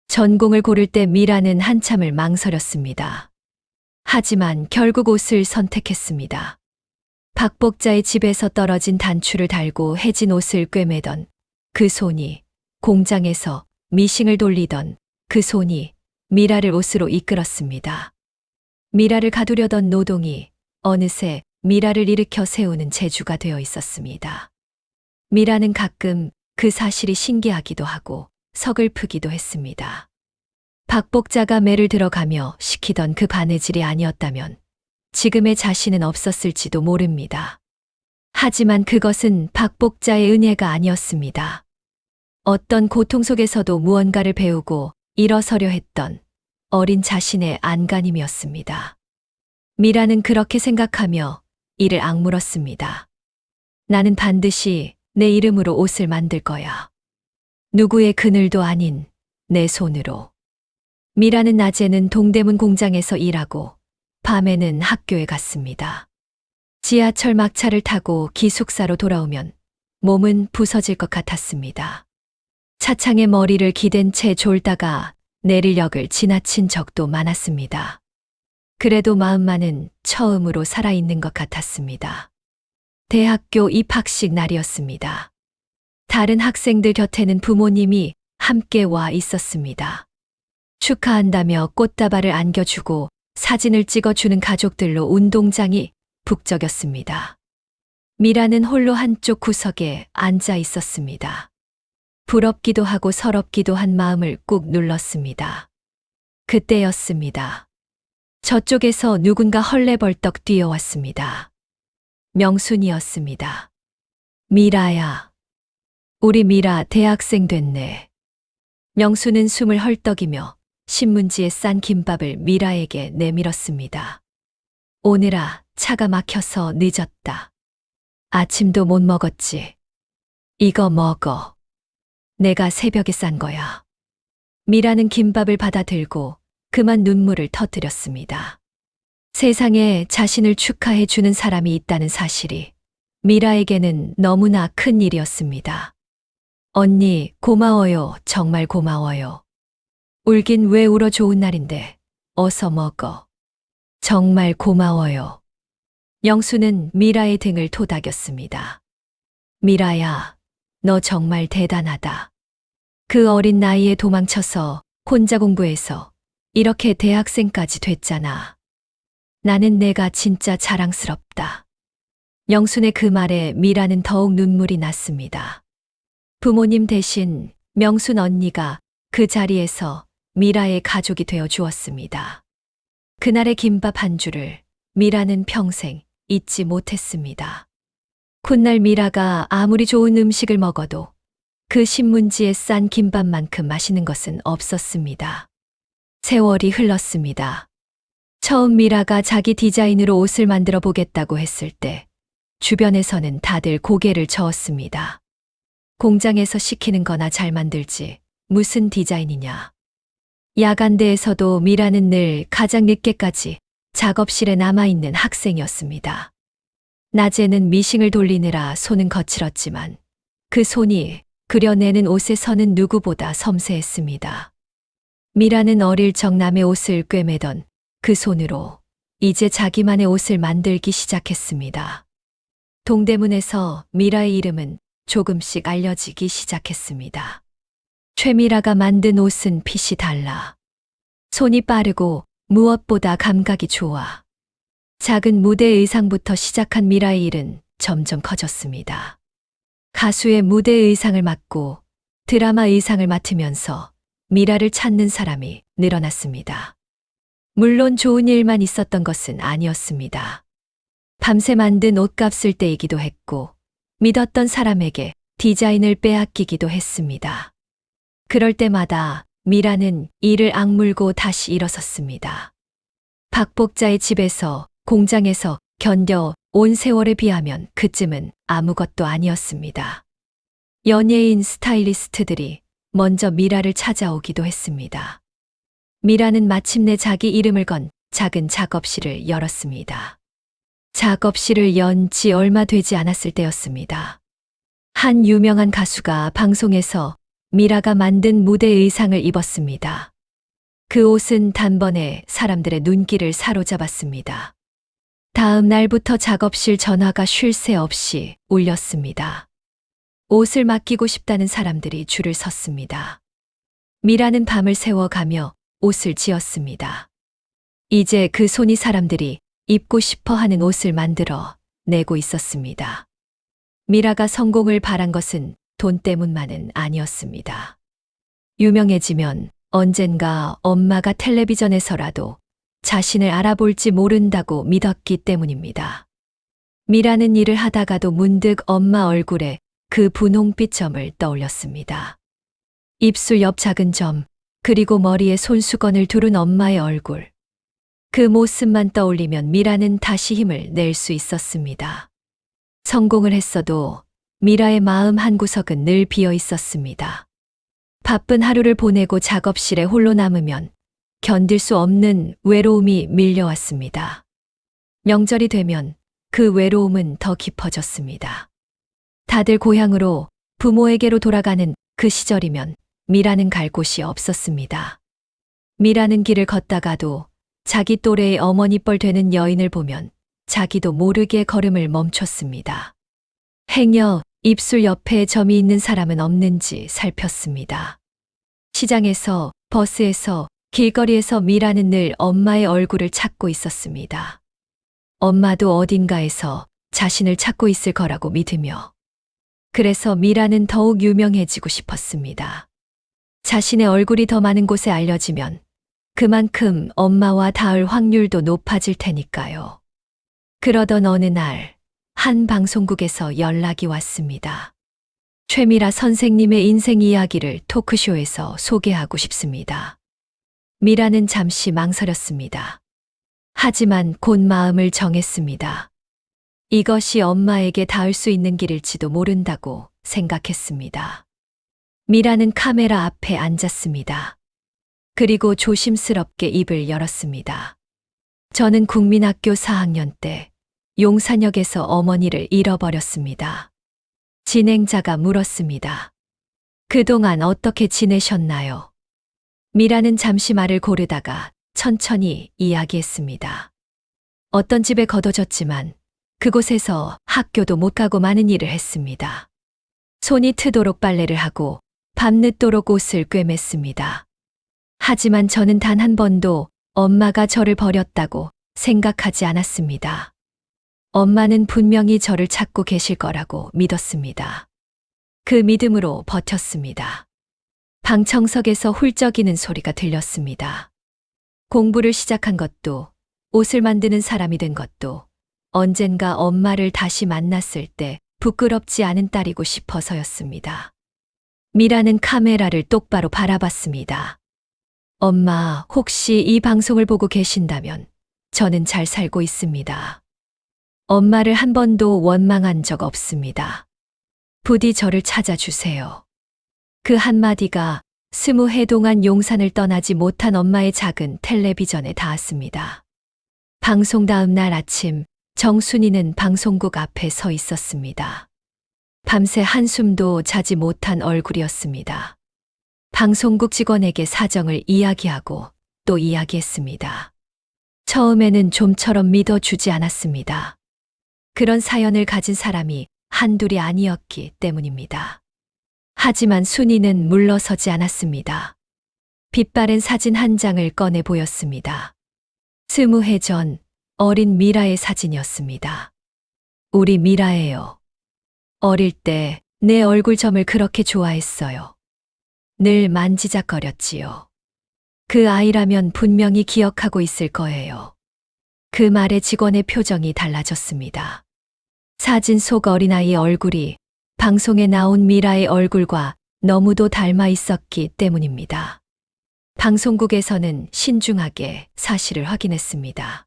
전공을 고를 때 미라는 한참을 망설였습니다. 하지만 결국 옷을 선택했습니다. 박복자의 집에서 떨어진 단추를 달고 해진 옷을 꿰매던 그 손이, 공장에서 미싱을 돌리던 그 손이 미라를 옷으로 이끌었습니다. 미라를 가두려던 노동이 어느새 미라를 일으켜 세우는 재주가 되어 있었습니다. 미라는 가끔 그 사실이 신기하기도 하고 서글프기도 했습니다. 박복자가 매를 들어가며 시키던 그 바느질이 아니었다면 지금의 자신은 없었을지도 모릅니다. 하지만 그것은 박복자의 은혜가 아니었습니다. 어떤 고통 속에서도 무언가를 배우고 일어서려 했던 어린 자신의 안간힘이었습니다. 미라는 그렇게 생각하며 이를 악물었습니다. 나는 반드시 내 이름으로 옷을 만들 거야. 누구의 그늘도 아닌 내 손으로. 미라는 낮에는 동대문 공장에서 일하고 밤에는 학교에 갔습니다. 지하철 막차를 타고 기숙사로 돌아오면 몸은 부서질 것 같았습니다. 차창에 머리를 기댄 채 졸다가 내릴 역을 지나친 적도 많았습니다. 그래도 마음만은 처음으로 살아있는 것 같았습니다. 대학교 입학식 날이었습니다. 다른 학생들 곁에는 부모님이 함께 와 있었습니다. 축하한다며 꽃다발을 안겨주고 사진을 찍어주는 가족들로 운동장이 북적였습니다. 미라는 홀로 한쪽 구석에 앉아 있었습니다. 부럽기도 하고 서럽기도 한 마음을 꾹 눌렀습니다. 그때였습니다. 저쪽에서 누군가 헐레벌떡 뛰어왔습니다. 명순이었습니다. 미라야. 우리 미라 대학생 됐네. 명순은 숨을 헐떡이며 신문지에 싼 김밥을 미라에게 내밀었습니다. 오늘아, 차가 막혀서 늦었다. 아침도 못 먹었지. 이거 먹어. 내가 새벽에 싼 거야. 미라는 김밥을 받아 들고 그만 눈물을 터뜨렸습니다. 세상에 자신을 축하해 주는 사람이 있다는 사실이 미라에게는 너무나 큰 일이었습니다. 언니, 고마워요. 정말 고마워요. 울긴 왜 울어 좋은 날인데. 어서 먹어. 정말 고마워요. 영수는 미라의 등을 토닥였습니다. 미라야, 너 정말 대단하다. 그 어린 나이에 도망쳐서 혼자 공부해서 이렇게 대학생까지 됐잖아. 나는 내가 진짜 자랑스럽다. 영순의 그 말에 미라는 더욱 눈물이 났습니다. 부모님 대신 명순 언니가 그 자리에서 미라의 가족이 되어 주었습니다. 그날의 김밥 한 줄을 미라는 평생 잊지 못했습니다. 훗날 미라가 아무리 좋은 음식을 먹어도 그 신문지에 싼 김밥만큼 맛있는 것은 없었습니다. 세월이 흘렀습니다. 처음 미라가 자기 디자인으로 옷을 만들어 보겠다고 했을 때 주변에서는 다들 고개를 저었습니다. 공장에서 시키는 거나 잘 만들지 무슨 디자인이냐. 야간대에서도 미라는 늘 가장 늦게까지 작업실에 남아있는 학생이었습니다. 낮에는 미싱을 돌리느라 손은 거칠었지만 그 손이 그려내는 옷의 선은 누구보다 섬세했습니다. 미라는 어릴 적 남의 옷을 꿰매던 그 손으로 이제 자기만의 옷을 만들기 시작했습니다. 동대문에서 미라의 이름은 조금씩 알려지기 시작했습니다. 최미라가 만든 옷은 핏이 달라. 손이 빠르고 무엇보다 감각이 좋아. 작은 무대 의상부터 시작한 미라의 일은 점점 커졌습니다. 가수의 무대 의상을 맡고 드라마 의상을 맡으면서 미라를 찾는 사람이 늘어났습니다. 물론 좋은 일만 있었던 것은 아니었습니다. 밤새 만든 옷값을 떼이기도 했고 믿었던 사람에게 디자인을 빼앗기기도 했습니다. 그럴 때마다 미라는 이를 악물고 다시 일어섰습니다. 박복자의 집에서 공장에서 견뎌온 세월에 비하면 그쯤은 아무것도 아니었습니다. 연예인 스타일리스트들이 먼저 미라를 찾아오기도 했습니다. 미라는 마침내 자기 이름을 건 작은 작업실을 열었습니다. 작업실을 연 지 얼마 되지 않았을 때였습니다. 한 유명한 가수가 방송에서 미라가 만든 무대 의상을 입었습니다. 그 옷은 단번에 사람들의 눈길을 사로잡았습니다. 다음 날부터 작업실 전화가 쉴 새 없이 울렸습니다. 옷을 맡기고 싶다는 사람들이 줄을 섰습니다. 미라는 밤을 새워가며 옷을 지었습니다. 이제 그 손이 사람들이 입고 싶어 하는 옷을 만들어 내고 있었습니다. 미라가 성공을 바란 것은 돈 때문만은 아니었습니다. 유명해지면 언젠가 엄마가 텔레비전에서라도 자신을 알아볼지 모른다고 믿었기 때문입니다. 미라는 일을 하다가도 문득 엄마 얼굴에 그 분홍빛 점을 떠올렸습니다. 입술 옆 작은 점, 그리고 머리에 손수건을 두른 엄마의 얼굴. 그 모습만 떠올리면 미라는 다시 힘을 낼 수 있었습니다. 성공을 했어도 미라의 마음 한구석은 늘 비어 있었습니다. 바쁜 하루를 보내고 작업실에 홀로 남으면 견딜 수 없는 외로움이 밀려왔습니다. 명절이 되면 그 외로움은 더 깊어졌습니다. 다들 고향으로 부모에게로 돌아가는 그 시절이면 미라는 갈 곳이 없었습니다. 미라는 길을 걷다가도 자기 또래의 어머니 뻘 되는 여인을 보면 자기도 모르게 걸음을 멈췄습니다. 행여 입술 옆에 점이 있는 사람은 없는지 살폈습니다. 시장에서, 버스에서, 길거리에서 미라는 늘 엄마의 얼굴을 찾고 있었습니다. 엄마도 어딘가에서 자신을 찾고 있을 거라고 믿으며. 그래서 미라는 더욱 유명해지고 싶었습니다. 자신의 얼굴이 더 많은 곳에 알려지면 그만큼 엄마와 닿을 확률도 높아질 테니까요. 그러던 어느 날, 한 방송국에서 연락이 왔습니다. 최미라 선생님의 인생 이야기를 토크쇼에서 소개하고 싶습니다. 미라는 잠시 망설였습니다. 하지만 곧 마음을 정했습니다. 이것이 엄마에게 닿을 수 있는 길일지도 모른다고 생각했습니다. 미라는 카메라 앞에 앉았습니다. 그리고 조심스럽게 입을 열었습니다. 저는 국민학교 4학년 때 용산역에서 어머니를 잃어버렸습니다. 진행자가 물었습니다. 그동안 어떻게 지내셨나요? 미라는 잠시 말을 고르다가 천천히 이야기했습니다. 어떤 집에 거둬졌지만 그곳에서 학교도 못 가고 많은 일을 했습니다. 손이 트도록 빨래를 하고 밤늦도록 옷을 꿰맸습니다. 하지만 저는 단 한 번도 엄마가 저를 버렸다고 생각하지 않았습니다. 엄마는 분명히 저를 찾고 계실 거라고 믿었습니다. 그 믿음으로 버텼습니다. 방청석에서 훌쩍이는 소리가 들렸습니다. 공부를 시작한 것도, 옷을 만드는 사람이 된 것도 언젠가 엄마를 다시 만났을 때 부끄럽지 않은 딸이고 싶어서였습니다. 미라는 카메라를 똑바로 바라봤습니다. 엄마, 혹시 이 방송을 보고 계신다면 저는 잘 살고 있습니다. 엄마를 한 번도 원망한 적 없습니다. 부디 저를 찾아주세요. 그 한마디가 20해 동안 용산을 떠나지 못한 엄마의 작은 텔레비전에 닿았습니다. 방송 다음 날 아침, 정순이는 방송국 앞에 서 있었습니다. 밤새 한숨도 자지 못한 얼굴이었습니다. 방송국 직원에게 사정을 이야기하고 또 이야기했습니다. 처음에는 좀처럼 믿어주지 않았습니다. 그런 사연을 가진 사람이 한둘이 아니었기 때문입니다. 하지만 순이는 물러서지 않았습니다. 빛바랜 사진 한 장을 꺼내 보였습니다. 20해 전 어린 미라의 사진이었습니다. 우리 미라예요. 어릴 때 내 얼굴점을 그렇게 좋아했어요. 늘 만지작거렸지요. 그 아이라면 분명히 기억하고 있을 거예요. 그 말에 직원의 표정이 달라졌습니다. 사진 속 어린아이 얼굴이 방송에 나온 미라의 얼굴과 너무도 닮아 있었기 때문입니다. 방송국에서는 신중하게 사실을 확인했습니다.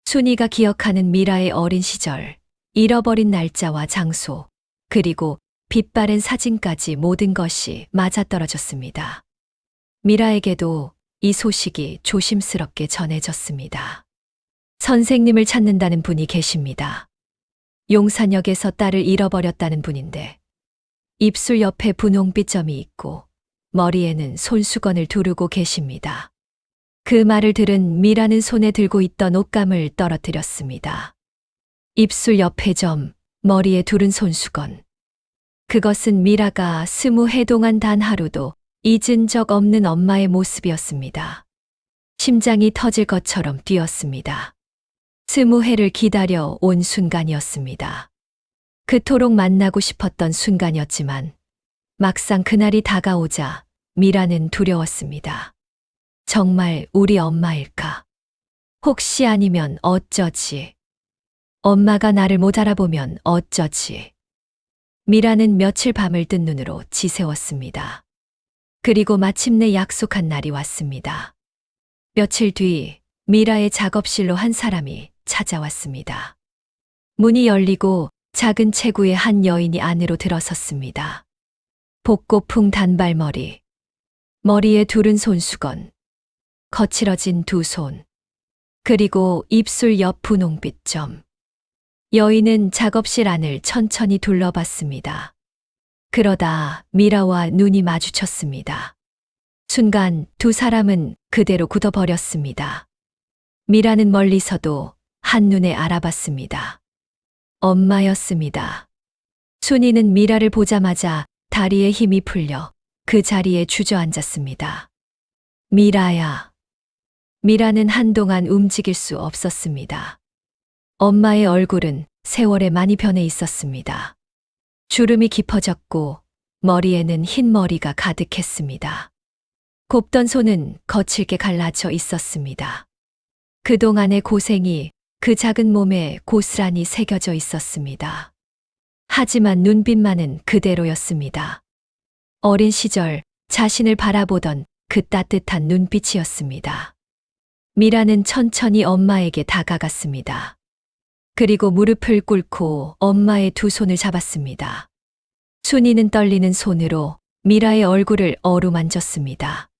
순이가 기억하는 미라의 어린 시절, 잃어버린 날짜와 장소, 그리고 빛바랜 사진까지 모든 것이 맞아떨어졌습니다. 미라에게도 이 소식이 조심스럽게 전해졌습니다. 선생님을 찾는다는 분이 계십니다. 용산역에서 딸을 잃어버렸다는 분인데 입술 옆에 분홍빛 점이 있고 머리에는 손수건을 두르고 계십니다. 그 말을 들은 미라는 손에 들고 있던 옷감을 떨어뜨렸습니다. 입술 옆에 점, 머리에 두른 손수건. 그것은 미라가 20해 동안 단 하루도 잊은 적 없는 엄마의 모습이었습니다. 심장이 터질 것처럼 뛰었습니다. 20해를 기다려 온 순간이었습니다. 그토록 만나고 싶었던 순간이었지만 막상 그날이 다가오자 미라는 두려웠습니다. 정말 우리 엄마일까? 혹시 아니면 어쩌지? 엄마가 나를 못 알아보면 어쩌지? 미라는 며칠 밤을 뜬 눈으로 지새웠습니다. 그리고 마침내 약속한 날이 왔습니다. 며칠 뒤 미라의 작업실로 한 사람이 찾아왔습니다. 문이 열리고 작은 체구의 한 여인이 안으로 들어섰습니다. 복고풍 단발머리, 머리에 두른 손수건, 거칠어진 두 손, 그리고 입술 옆 분홍빛 점. 여인은 작업실 안을 천천히 둘러봤습니다. 그러다 미라와 눈이 마주쳤습니다. 순간 두 사람은 그대로 굳어버렸습니다. 미라는 멀리서도 한눈에 알아봤습니다. 엄마였습니다. 순이는 미라를 보자마자 다리에 힘이 풀려 그 자리에 주저앉았습니다. 미라야. 미라는 한동안 움직일 수 없었습니다. 엄마의 얼굴은 세월에 많이 변해 있었습니다. 주름이 깊어졌고 머리에는 흰 머리가 가득했습니다. 곱던 손은 거칠게 갈라져 있었습니다. 그동안의 고생이 그 작은 몸에 고스란히 새겨져 있었습니다. 하지만 눈빛만은 그대로였습니다. 어린 시절 자신을 바라보던 그 따뜻한 눈빛이었습니다. 미라는 천천히 엄마에게 다가갔습니다. 그리고 무릎을 꿇고 엄마의 두 손을 잡았습니다. 순이는 떨리는 손으로 미라의 얼굴을 어루만졌습니다.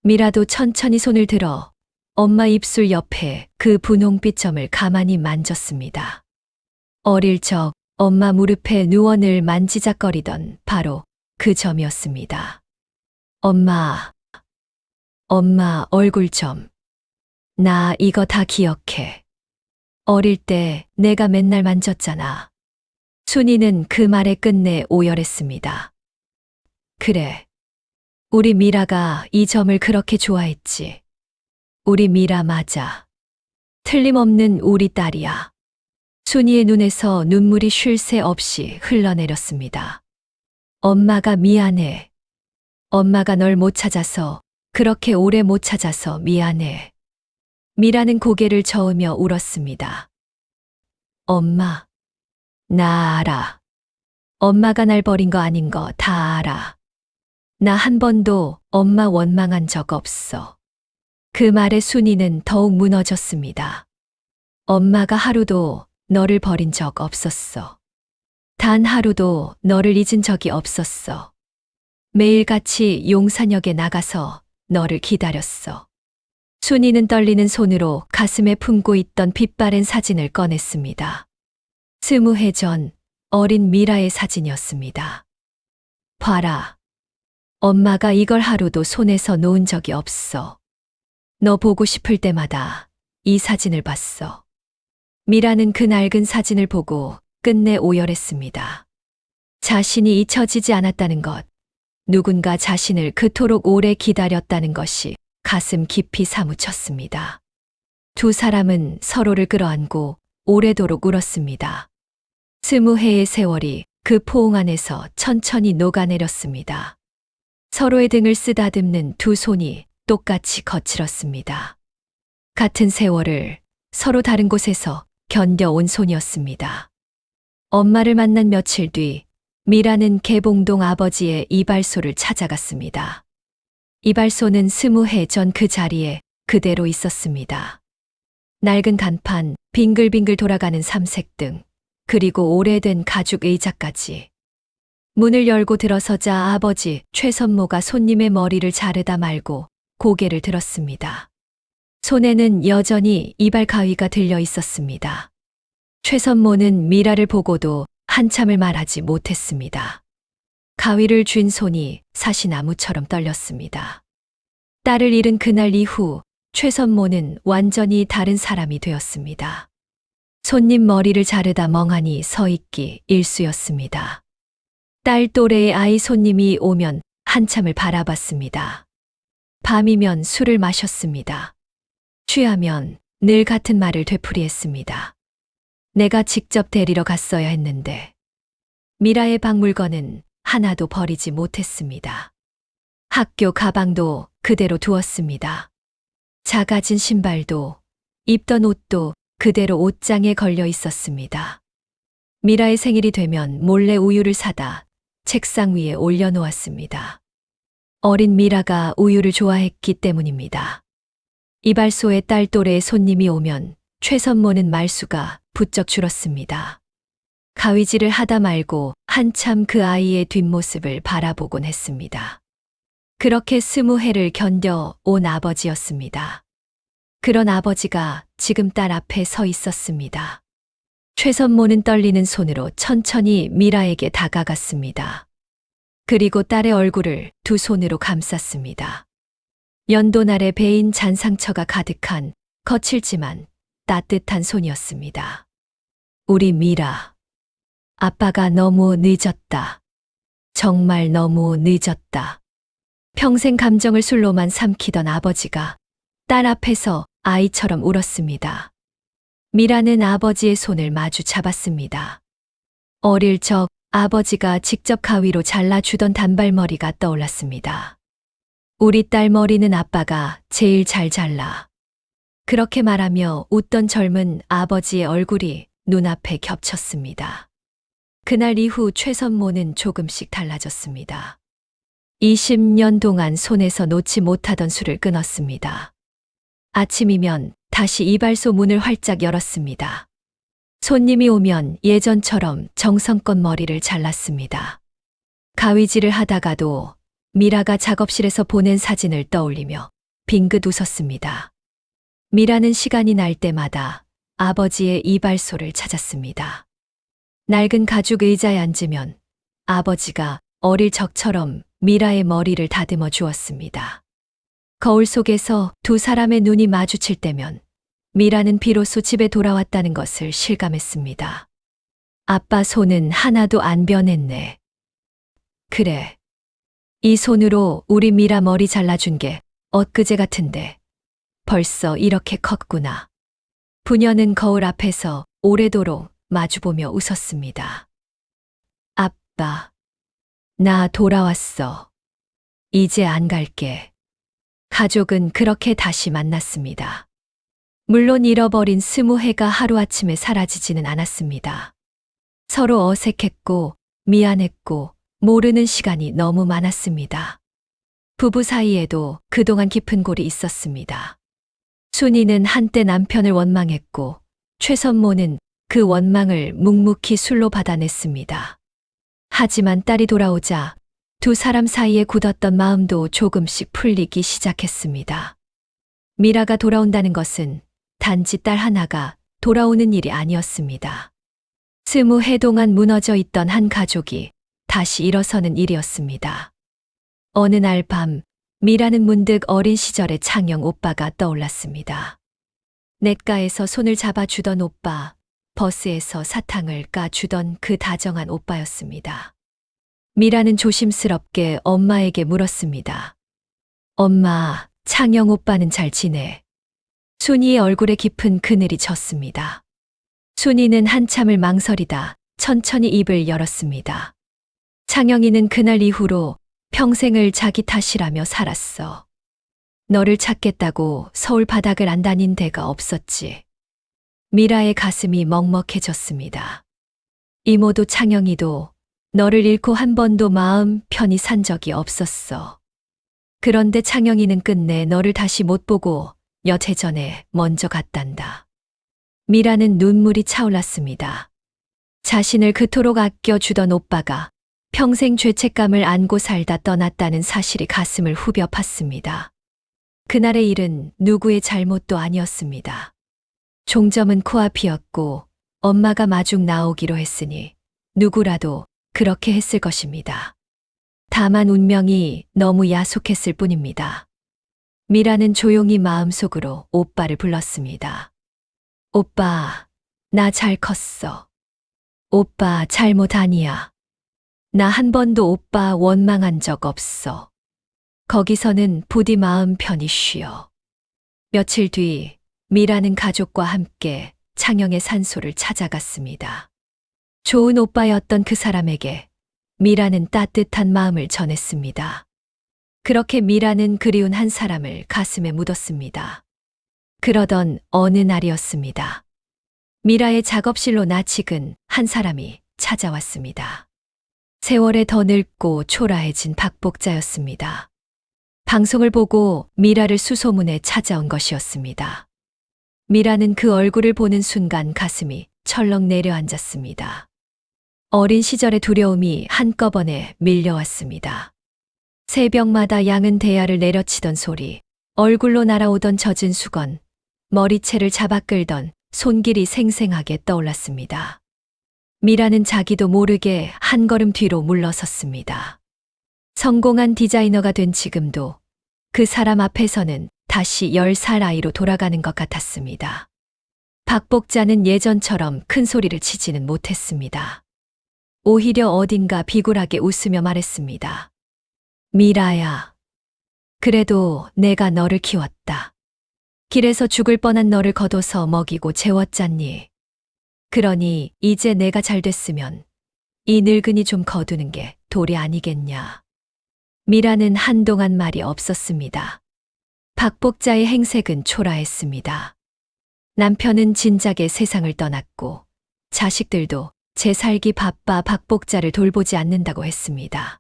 미라도 천천히 손을 들어 엄마 입술 옆에 그 분홍빛 점을 가만히 만졌습니다. 어릴 적 엄마 무릎에 누워 늘 만지작거리던 바로 그 점이었습니다. 엄마 얼굴 점. 나 이거 다 기억해. 어릴 때 내가 맨날 만졌잖아. 순이는 그 말의 끝내 오열했습니다. 그래. 우리 미라가 이 점을 그렇게 좋아했지. 우리 미라 맞아. 틀림없는 우리 딸이야. 순이의 눈에서 눈물이 쉴 새 없이 흘러내렸습니다. 엄마가 미안해. 엄마가 널 못 찾아서, 그렇게 오래 못 찾아서 미안해. 미라는 고개를 저으며 울었습니다. 엄마, 나 알아. 엄마가 날 버린 거 아닌 거 다 알아. 나 한 번도 엄마 원망한 적 없어. 그 말에 순이는 더욱 무너졌습니다. 엄마가 하루도 너를 버린 적 없었어. 단 하루도 너를 잊은 적이 없었어. 매일같이 용산역에 나가서 너를 기다렸어. 순이는 떨리는 손으로 가슴에 품고 있던 빛바랜 사진을 꺼냈습니다. 20해 전 어린 미라의 사진이었습니다. 봐라. 엄마가 이걸 하루도 손에서 놓은 적이 없어. 너 보고 싶을 때마다 이 사진을 봤어. 미라는 그 낡은 사진을 보고 끝내 오열했습니다. 자신이 잊혀지지 않았다는 것, 누군가 자신을 그토록 오래 기다렸다는 것이 가슴 깊이 사무쳤습니다. 두 사람은 서로를 끌어안고 오래도록 울었습니다. 20해의 세월이 그 포옹 안에서 천천히 녹아내렸습니다. 서로의 등을 쓰다듬는 두 손이 똑같이 거칠었습니다. 같은 세월을 서로 다른 곳에서 견뎌온 손이었습니다. 엄마를 만난 며칠 뒤 미라는 개봉동 아버지의 이발소를 찾아갔습니다. 이발소는 20해 전 그 자리에 그대로 있었습니다. 낡은 간판, 빙글빙글 돌아가는 삼색등, 그리고 오래된 가죽 의자까지. 문을 열고 들어서자 아버지 최선모가 손님의 머리를 자르다 말고 고개를 들었습니다. 손에는 여전히 이발 가위가 들려 있었습니다. 최선모는 미라를 보고도 한참을 말하지 못했습니다. 가위를 쥔 손이 사시나무처럼 떨렸습니다. 딸을 잃은 그날 이후 최선모는 완전히 다른 사람이 되었습니다. 손님 머리를 자르다 멍하니 서 있기 일쑤였습니다. 딸 또래의 아이 손님이 오면 한참을 바라봤습니다. 밤이면 술을 마셨습니다. 취하면 늘 같은 말을 되풀이했습니다. 내가 직접 데리러 갔어야 했는데. 미라의 박물관은 하나도 버리지 못했습니다. 학교 가방도 그대로 두었습니다. 작아진 신발도, 입던 옷도 그대로 옷장에 걸려 있었습니다. 미라의 생일이 되면 몰래 우유를 사다 책상 위에 올려놓았습니다. 어린 미라가 우유를 좋아했기 때문입니다. 이발소에 딸 또래의 손님이 오면 최선모는 말수가 부쩍 줄었습니다. 가위질을 하다 말고 한참 그 아이의 뒷모습을 바라보곤 했습니다. 그렇게 20해를 견뎌 온 아버지였습니다. 그런 아버지가 지금 딸 앞에 서 있었습니다. 최선모는 떨리는 손으로 천천히 미라에게 다가갔습니다. 그리고 딸의 얼굴을 두 손으로 감쌌습니다. 연도날의 베인 잔상처가 가득한 거칠지만 따뜻한 손이었습니다. 우리 미라. 아빠가 너무 늦었다. 정말 너무 늦었다. 평생 감정을 술로만 삼키던 아버지가 딸 앞에서 아이처럼 울었습니다. 미라는 아버지의 손을 마주 잡았습니다. 어릴 적 아버지가 직접 가위로 잘라주던 단발머리가 떠올랐습니다. 우리 딸 머리는 아빠가 제일 잘 잘라. 그렇게 말하며 웃던 젊은 아버지의 얼굴이 눈앞에 겹쳤습니다. 그날 이후 최선모는 조금씩 달라졌습니다. 20년 동안 손에서 놓지 못하던 술을 끊었습니다. 아침이면 다시 이발소 문을 활짝 열었습니다. 손님이 오면 예전처럼 정성껏 머리를 잘랐습니다. 가위질을 하다가도 미라가 작업실에서 보낸 사진을 떠올리며 빙긋 웃었습니다. 미라는 시간이 날 때마다 아버지의 이발소를 찾았습니다. 낡은 가죽 의자에 앉으면 아버지가 어릴 적처럼 미라의 머리를 다듬어 주었습니다. 거울 속에서 두 사람의 눈이 마주칠 때면 미라는 비로소 집에 돌아왔다는 것을 실감했습니다. 아빠 손은 하나도 안 변했네. 그래. 이 손으로 우리 미라 머리 잘라준 게 엊그제 같은데 벌써 이렇게 컸구나. 부녀는 거울 앞에서 오래도록 마주보며 웃었습니다. 아빠, 나 돌아왔어. 이제 안 갈게. 가족은 그렇게 다시 만났습니다. 물론 잃어버린 20해가 하루아침에 사라지지는 않았습니다. 서로 어색했고 미안했고 모르는 시간이 너무 많았습니다. 부부 사이에도 그동안 깊은 골이 있었습니다. 순이는 한때 남편을 원망했고 최선모는 그 원망을 묵묵히 술로 받아냈습니다. 하지만 딸이 돌아오자 두 사람 사이에 굳었던 마음도 조금씩 풀리기 시작했습니다. 미라가 돌아온다는 것은 단지 딸 하나가 돌아오는 일이 아니었습니다. 20해 동안 무너져 있던 한 가족이 다시 일어서는 일이었습니다. 어느 날 밤 미라는 문득 어린 시절의 창영 오빠가 떠올랐습니다. 냇가에서 손을 잡아주던 오빠, 버스에서 사탕을 까주던 그 다정한 오빠였습니다. 미라는 조심스럽게 엄마에게 물었습니다. 엄마, 창영 오빠는 잘 지내? 순이의 얼굴에 깊은 그늘이 졌습니다. 순이는 한참을 망설이다 천천히 입을 열었습니다. 창영이는 그날 이후로 평생을 자기 탓이라며 살았어. 너를 찾겠다고 서울 바닥을 안 다닌 데가 없었지. 미라의 가슴이 먹먹해졌습니다. 이모도 창영이도 너를 잃고 한 번도 마음 편히 산 적이 없었어. 그런데 창영이는 끝내 너를 다시 못 보고 몇 해 전에 먼저 갔단다. 미라는 눈물이 차올랐습니다. 자신을 그토록 아껴주던 오빠가 평생 죄책감을 안고 살다 떠났다는 사실이 가슴을 후벼 팠습니다. 그날의 일은 누구의 잘못도 아니었습니다. 종점은 코앞이었고 엄마가 마중 나오기로 했으니 누구라도 그렇게 했을 것입니다. 다만 운명이 너무 야속했을 뿐입니다. 미라는 조용히 마음속으로 오빠를 불렀습니다. 오빠, 나 잘 컸어. 오빠 잘못 아니야. 나 한 번도 오빠 원망한 적 없어. 거기서는 부디 마음 편히 쉬어. 며칠 뒤 미라는 가족과 함께 창영의 산소를 찾아갔습니다. 좋은 오빠였던 그 사람에게 미라는 따뜻한 마음을 전했습니다. 그렇게 미라는 그리운 한 사람을 가슴에 묻었습니다. 그러던 어느 날이었습니다. 미라의 작업실로 낯익은 한 사람이 찾아왔습니다. 세월에 더 늙고 초라해진 박복자였습니다. 방송을 보고 미라를 수소문해 찾아온 것이었습니다. 미라는 그 얼굴을 보는 순간 가슴이 철렁 내려앉았습니다. 어린 시절의 두려움이 한꺼번에 밀려왔습니다. 새벽마다 양은 대야를 내려치던 소리, 얼굴로 날아오던 젖은 수건, 머리채를 잡아 끌던 손길이 생생하게 떠올랐습니다. 미라는 자기도 모르게 한 걸음 뒤로 물러섰습니다. 성공한 디자이너가 된 지금도 그 사람 앞에서는 다시 10살 아이로 돌아가는 것 같았습니다. 박복자는 예전처럼 큰 소리를 치지는 못했습니다. 오히려 어딘가 비굴하게 웃으며 말했습니다. 미라야, 그래도 내가 너를 키웠다. 길에서 죽을 뻔한 너를 걷어서 먹이고 재웠잖니. 그러니 이제 내가 잘 됐으면 이 늙은이 좀 거두는 게 도리 아니겠냐. 미라는 한동안 말이 없었습니다. 박복자의 행색은 초라했습니다. 남편은 진작에 세상을 떠났고 자식들도 제 살기 바빠 박복자를 돌보지 않는다고 했습니다.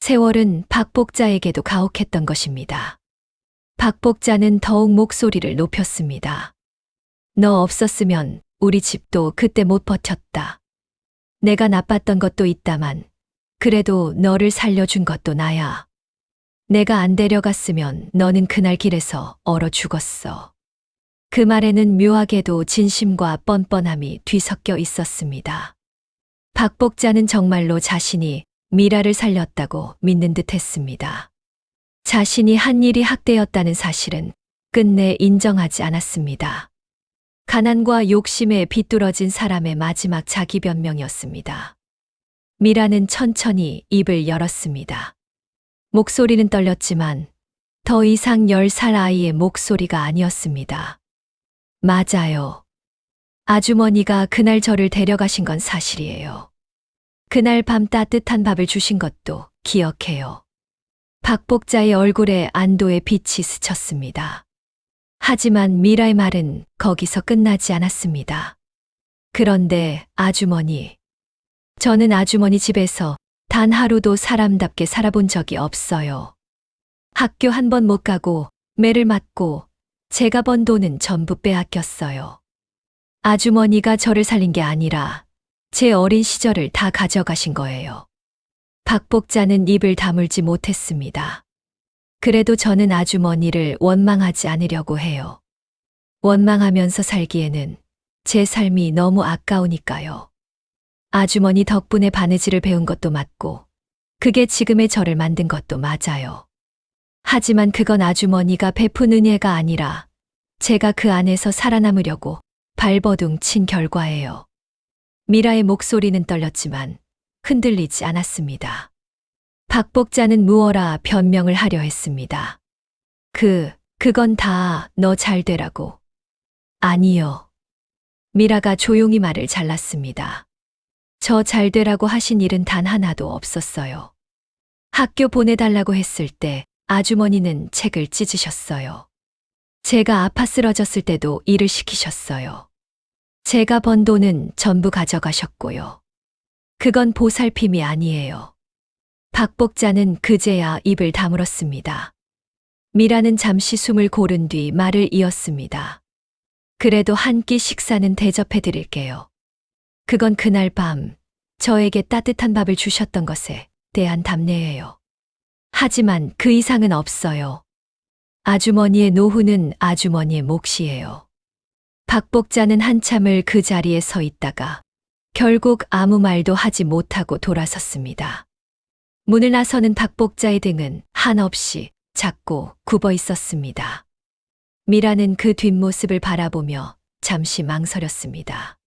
세월은 박복자에게도 가혹했던 것입니다. 박복자는 더욱 목소리를 높였습니다. 너 없었으면 우리 집도 그때 못 버텼다. 내가 나빴던 것도 있다만 그래도 너를 살려준 것도 나야. 내가 안 데려갔으면 너는 그날 길에서 얼어 죽었어. 그 말에는 묘하게도 진심과 뻔뻔함이 뒤섞여 있었습니다. 박복자는 정말로 자신이 미라를 살렸다고 믿는 듯 했습니다. 자신이 한 일이 학대였다는 사실은 끝내 인정하지 않았습니다. 가난과 욕심에 비뚤어진 사람의 마지막 자기 변명이었습니다. 미라는 천천히 입을 열었습니다. 목소리는 떨렸지만 더 이상 10살 아이의 목소리가 아니었습니다. 맞아요. 아주머니가 그날 저를 데려가신 건 사실이에요. 그날 밤 따뜻한 밥을 주신 것도 기억해요. 박복자의 얼굴에 안도의 빛이 스쳤습니다. 하지만 미라의 말은 거기서 끝나지 않았습니다. 그런데 아주머니, 저는 아주머니 집에서 단 하루도 사람답게 살아본 적이 없어요. 학교 한 번 못 가고 매를 맞고 제가 번 돈은 전부 빼앗겼어요. 아주머니가 저를 살린 게 아니라 제 어린 시절을 다 가져가신 거예요. 박복자는 입을 다물지 못했습니다. 그래도 저는 아주머니를 원망하지 않으려고 해요. 원망하면서 살기에는 제 삶이 너무 아까우니까요. 아주머니 덕분에 바느질을 배운 것도 맞고 그게 지금의 저를 만든 것도 맞아요. 하지만 그건 아주머니가 베푼 은혜가 아니라 제가 그 안에서 살아남으려고 발버둥 친 결과예요. 미라의 목소리는 떨렸지만 흔들리지 않았습니다. 박복자는 무어라 변명을 하려 했습니다. 그건 다 너 잘 되라고. 아니요. 미라가 조용히 말을 잘랐습니다. 저 잘 되라고 하신 일은 단 하나도 없었어요. 학교 보내달라고 했을 때 아주머니는 책을 찢으셨어요. 제가 아파 쓰러졌을 때도 일을 시키셨어요. 제가 번 돈은 전부 가져가셨고요. 그건 보살핌이 아니에요. 박복자는 그제야 입을 다물었습니다. 미라는 잠시 숨을 고른 뒤 말을 이었습니다. 그래도 한 끼 식사는 대접해 드릴게요. 그건 그날 밤 저에게 따뜻한 밥을 주셨던 것에 대한 답례예요. 하지만 그 이상은 없어요. 아주머니의 노후는 아주머니의 몫이에요. 박복자는 한참을 그 자리에 서 있다가 결국 아무 말도 하지 못하고 돌아섰습니다. 문을 나서는 박복자의 등은 한없이 작고 굽어 있었습니다. 미라는 그 뒷모습을 바라보며 잠시 망설였습니다.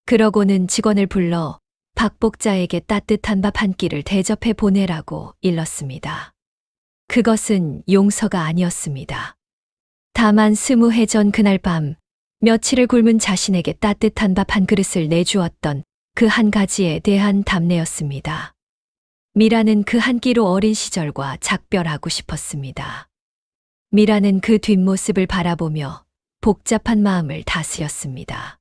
그러고는 직원을 불러 박복자에게 따뜻한 밥 한 끼를 대접해 보내라고 일렀습니다. 그것은 용서가 아니었습니다. 다만 20해 전 그날 밤 며칠을 굶은 자신에게 따뜻한 밥 한 그릇을 내주었던 그 한 가지에 대한 답례였습니다. 미라는 그 한 끼로 어린 시절과 작별하고 싶었습니다. 미라는 그 뒷모습을 바라보며 복잡한 마음을 다스렸습니다.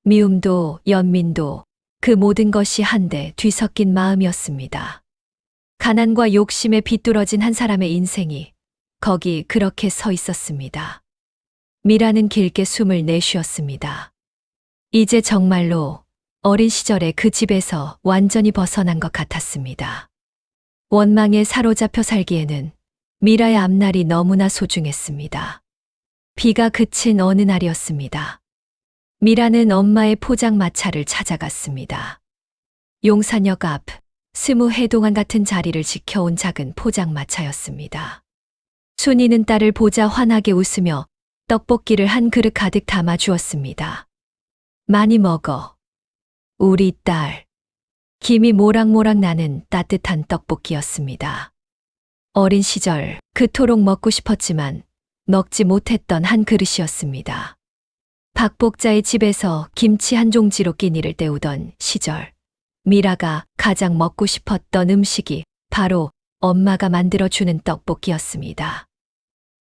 미움도 연민도 그 모든 것이 한데 뒤섞인 마음이었습니다. 가난과 욕심에 비뚤어진 한 사람의 인생이 거기 그렇게 서 있었습니다. 미라는 길게 숨을 내쉬었습니다. 이제 정말로 어린 시절에 그 집에서 완전히 벗어난 것 같았습니다. 원망에 사로잡혀 살기에는 미라의 앞날이 너무나 소중했습니다. 비가 그친 어느 날이었습니다. 미라는 엄마의 포장마차를 찾아갔습니다. 용산역 앞 20해 동안 같은 자리를 지켜온 작은 포장마차였습니다. 순이는 딸을 보자 환하게 웃으며 떡볶이를 한 그릇 가득 담아 주었습니다. 많이 먹어. 우리 딸. 김이 모락모락 나는 따뜻한 떡볶이였습니다. 어린 시절 그토록 먹고 싶었지만 먹지 못했던 한 그릇이었습니다. 박복자의 집에서 김치 한 종지로 끼니를 때우던 시절, 미라가 가장 먹고 싶었던 음식이 바로 엄마가 만들어주는 떡볶이였습니다.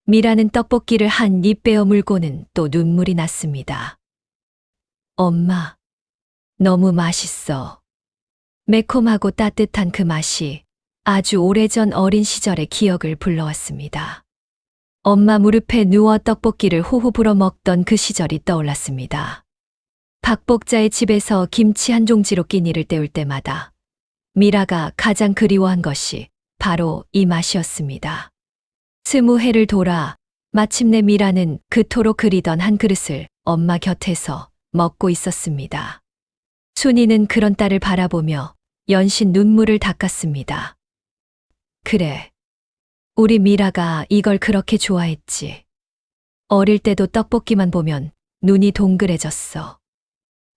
미라는 떡볶이를 한 입 베어 물고는 또 눈물이 났습니다. 엄마, 너무 맛있어. 매콤하고 따뜻한 그 맛이 아주 오래전 어린 시절의 기억을 불러왔습니다. 엄마 무릎에 누워 떡볶이를 호호 불어 먹던 그 시절이 떠올랐습니다. 박복자의 집에서 김치 한 종지로 끼니를 때울 때마다 미라가 가장 그리워한 것이 바로 이 맛이었습니다. 20해를 돌아 마침내 미라는 그토록 그리던 한 그릇을 엄마 곁에서 먹고 있었습니다. 순이는 그런 딸을 바라보며 연신 눈물을 닦았습니다. 그래, 우리 미라가 이걸 그렇게 좋아했지. 어릴 때도 떡볶이만 보면 눈이 동그래졌어.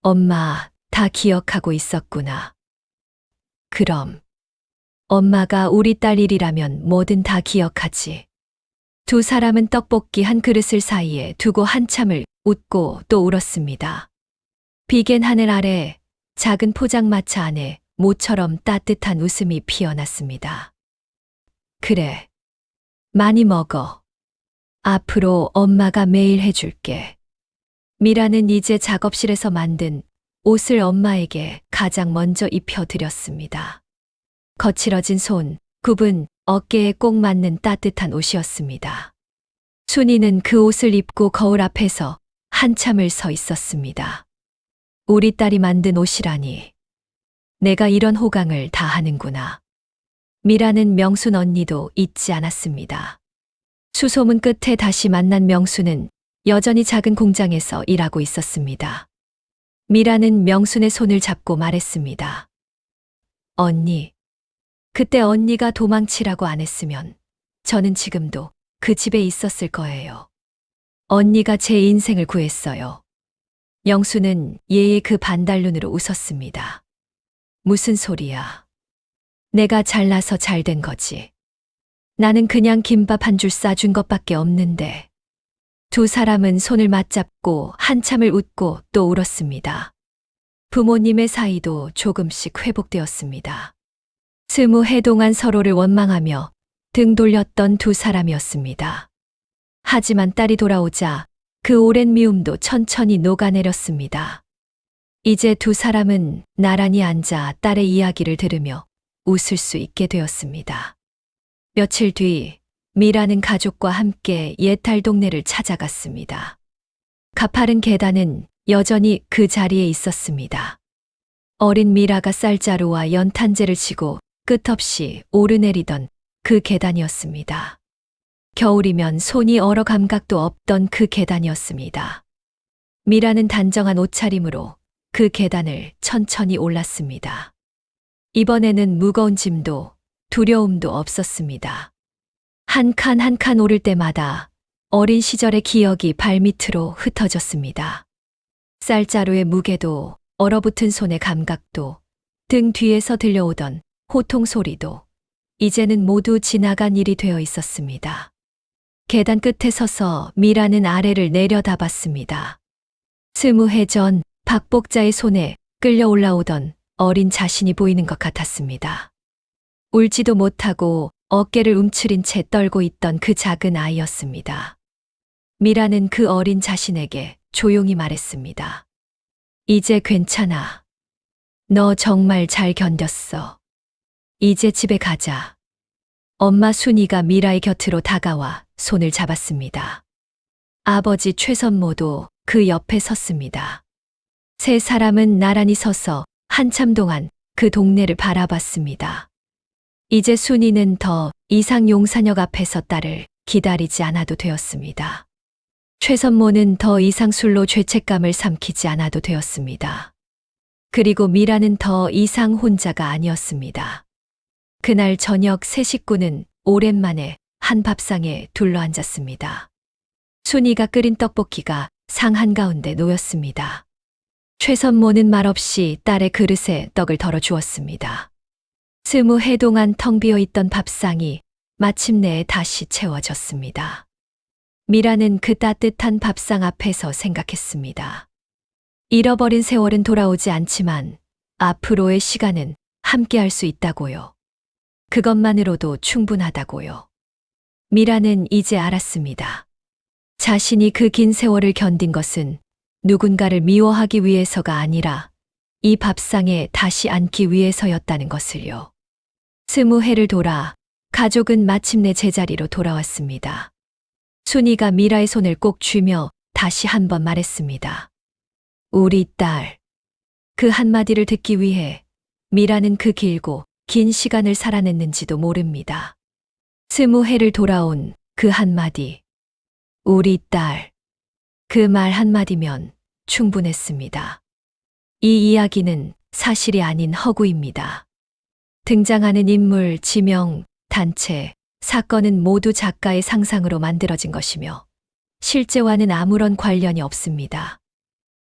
엄마, 다 기억하고 있었구나. 그럼, 엄마가 우리 딸 일이라면 뭐든 다 기억하지. 두 사람은 떡볶이 한 그릇을 사이에 두고 한참을 웃고 또 울었습니다. 비겐 하늘 아래 작은 포장마차 안에 모처럼 따뜻한 웃음이 피어났습니다. 그래, 많이 먹어. 앞으로 엄마가 매일 해줄게. 미라는 이제 작업실에서 만든 옷을 엄마에게 가장 먼저 입혀드렸습니다. 거칠어진 손, 굽은 어깨에 꼭 맞는 따뜻한 옷이었습니다. 순이는 그 옷을 입고 거울 앞에서 한참을 서 있었습니다. 우리 딸이 만든 옷이라니. 내가 이런 호강을 다 하는구나. 미라는 명순 언니도 잊지 않았습니다. 수소문 끝에 다시 만난 명순은 여전히 작은 공장에서 일하고 있었습니다. 미라는 명순의 손을 잡고 말했습니다. 언니, 그때 언니가 도망치라고 안 했으면 저는 지금도 그 집에 있었을 거예요. 언니가 제 인생을 구했어요. 명수는 얘의 그 반달눈으로 웃었습니다. 무슨 소리야. 내가 잘나서 잘 된 거지. 나는 그냥 김밥 한 줄 싸준 것밖에 없는데. 두 사람은 손을 맞잡고 한참을 웃고 또 울었습니다. 부모님의 사이도 조금씩 회복되었습니다. 20해 동안 서로를 원망하며 등 돌렸던 두 사람이었습니다. 하지만 딸이 돌아오자 그 오랜 미움도 천천히 녹아내렸습니다. 이제 두 사람은 나란히 앉아 딸의 이야기를 들으며 웃을 수 있게 되었습니다. 며칠 뒤 미라는 가족과 함께 옛날 동네를 찾아갔습니다. 가파른 계단은 여전히 그 자리에 있었습니다. 어린 미라가 쌀자루와 연탄재를 치고 끝없이 오르내리던 그 계단이었습니다. 겨울이면 손이 얼어 감각도 없던 그 계단이었습니다. 미라는 단정한 옷차림으로 그 계단을 천천히 올랐습니다. 이번에는 무거운 짐도 두려움도 없었습니다. 한 칸 한 칸 오를 때마다 어린 시절의 기억이 발밑으로 흩어졌습니다. 쌀자루의 무게도 얼어붙은 손의 감각도 등 뒤에서 들려오던 호통 소리도 이제는 모두 지나간 일이 되어 있었습니다. 계단 끝에 서서 미라는 아래를 내려다봤습니다. 20해 전 박복자의 손에 끌려 올라오던 어린 자신이 보이는 것 같았습니다. 울지도 못하고 어깨를 움츠린 채 떨고 있던 그 작은 아이였습니다. 미라는 그 어린 자신에게 조용히 말했습니다. 이제 괜찮아. 너 정말 잘 견뎠어. 이제 집에 가자. 엄마 순이가 미라의 곁으로 다가와 손을 잡았습니다. 아버지 최선모도 그 옆에 섰습니다. 세 사람은 나란히 서서 한참 동안 그 동네를 바라봤습니다. 이제 순이는 더 이상 용산역 앞에서 딸을 기다리지 않아도 되었습니다. 최선모는 더 이상 술로 죄책감을 삼키지 않아도 되었습니다. 그리고 미라는 더 이상 혼자가 아니었습니다. 그날 저녁 세 식구는 오랜만에 한 밥상에 둘러앉았습니다. 순이가 끓인 떡볶이가 상 한가운데 놓였습니다. 최선모는 말없이 딸의 그릇에 떡을 덜어 주었습니다. 20해 동안 텅 비어 있던 밥상이 마침내 다시 채워졌습니다. 미라는 그 따뜻한 밥상 앞에서 생각했습니다. 잃어버린 세월은 돌아오지 않지만 앞으로의 시간은 함께할 수 있다고요. 그것만으로도 충분하다고요. 미라는 이제 알았습니다. 자신이 그 긴 세월을 견딘 것은 누군가를 미워하기 위해서가 아니라 이 밥상에 다시 앉기 위해서였다는 것을요. 20해를 돌아 가족은 마침내 제자리로 돌아왔습니다. 순이가 미라의 손을 꼭 쥐며 다시 한번 말했습니다. 우리 딸. 그 한마디를 듣기 위해 미라는 그 길고 긴 시간을 살아냈는지도 모릅니다. 20해를 돌아온 그 한마디. 우리 딸. 그 말 한마디면 충분했습니다. 이 이야기는 사실이 아닌 허구입니다. 등장하는 인물, 지명, 단체, 사건은 모두 작가의 상상으로 만들어진 것이며 실제와는 아무런 관련이 없습니다.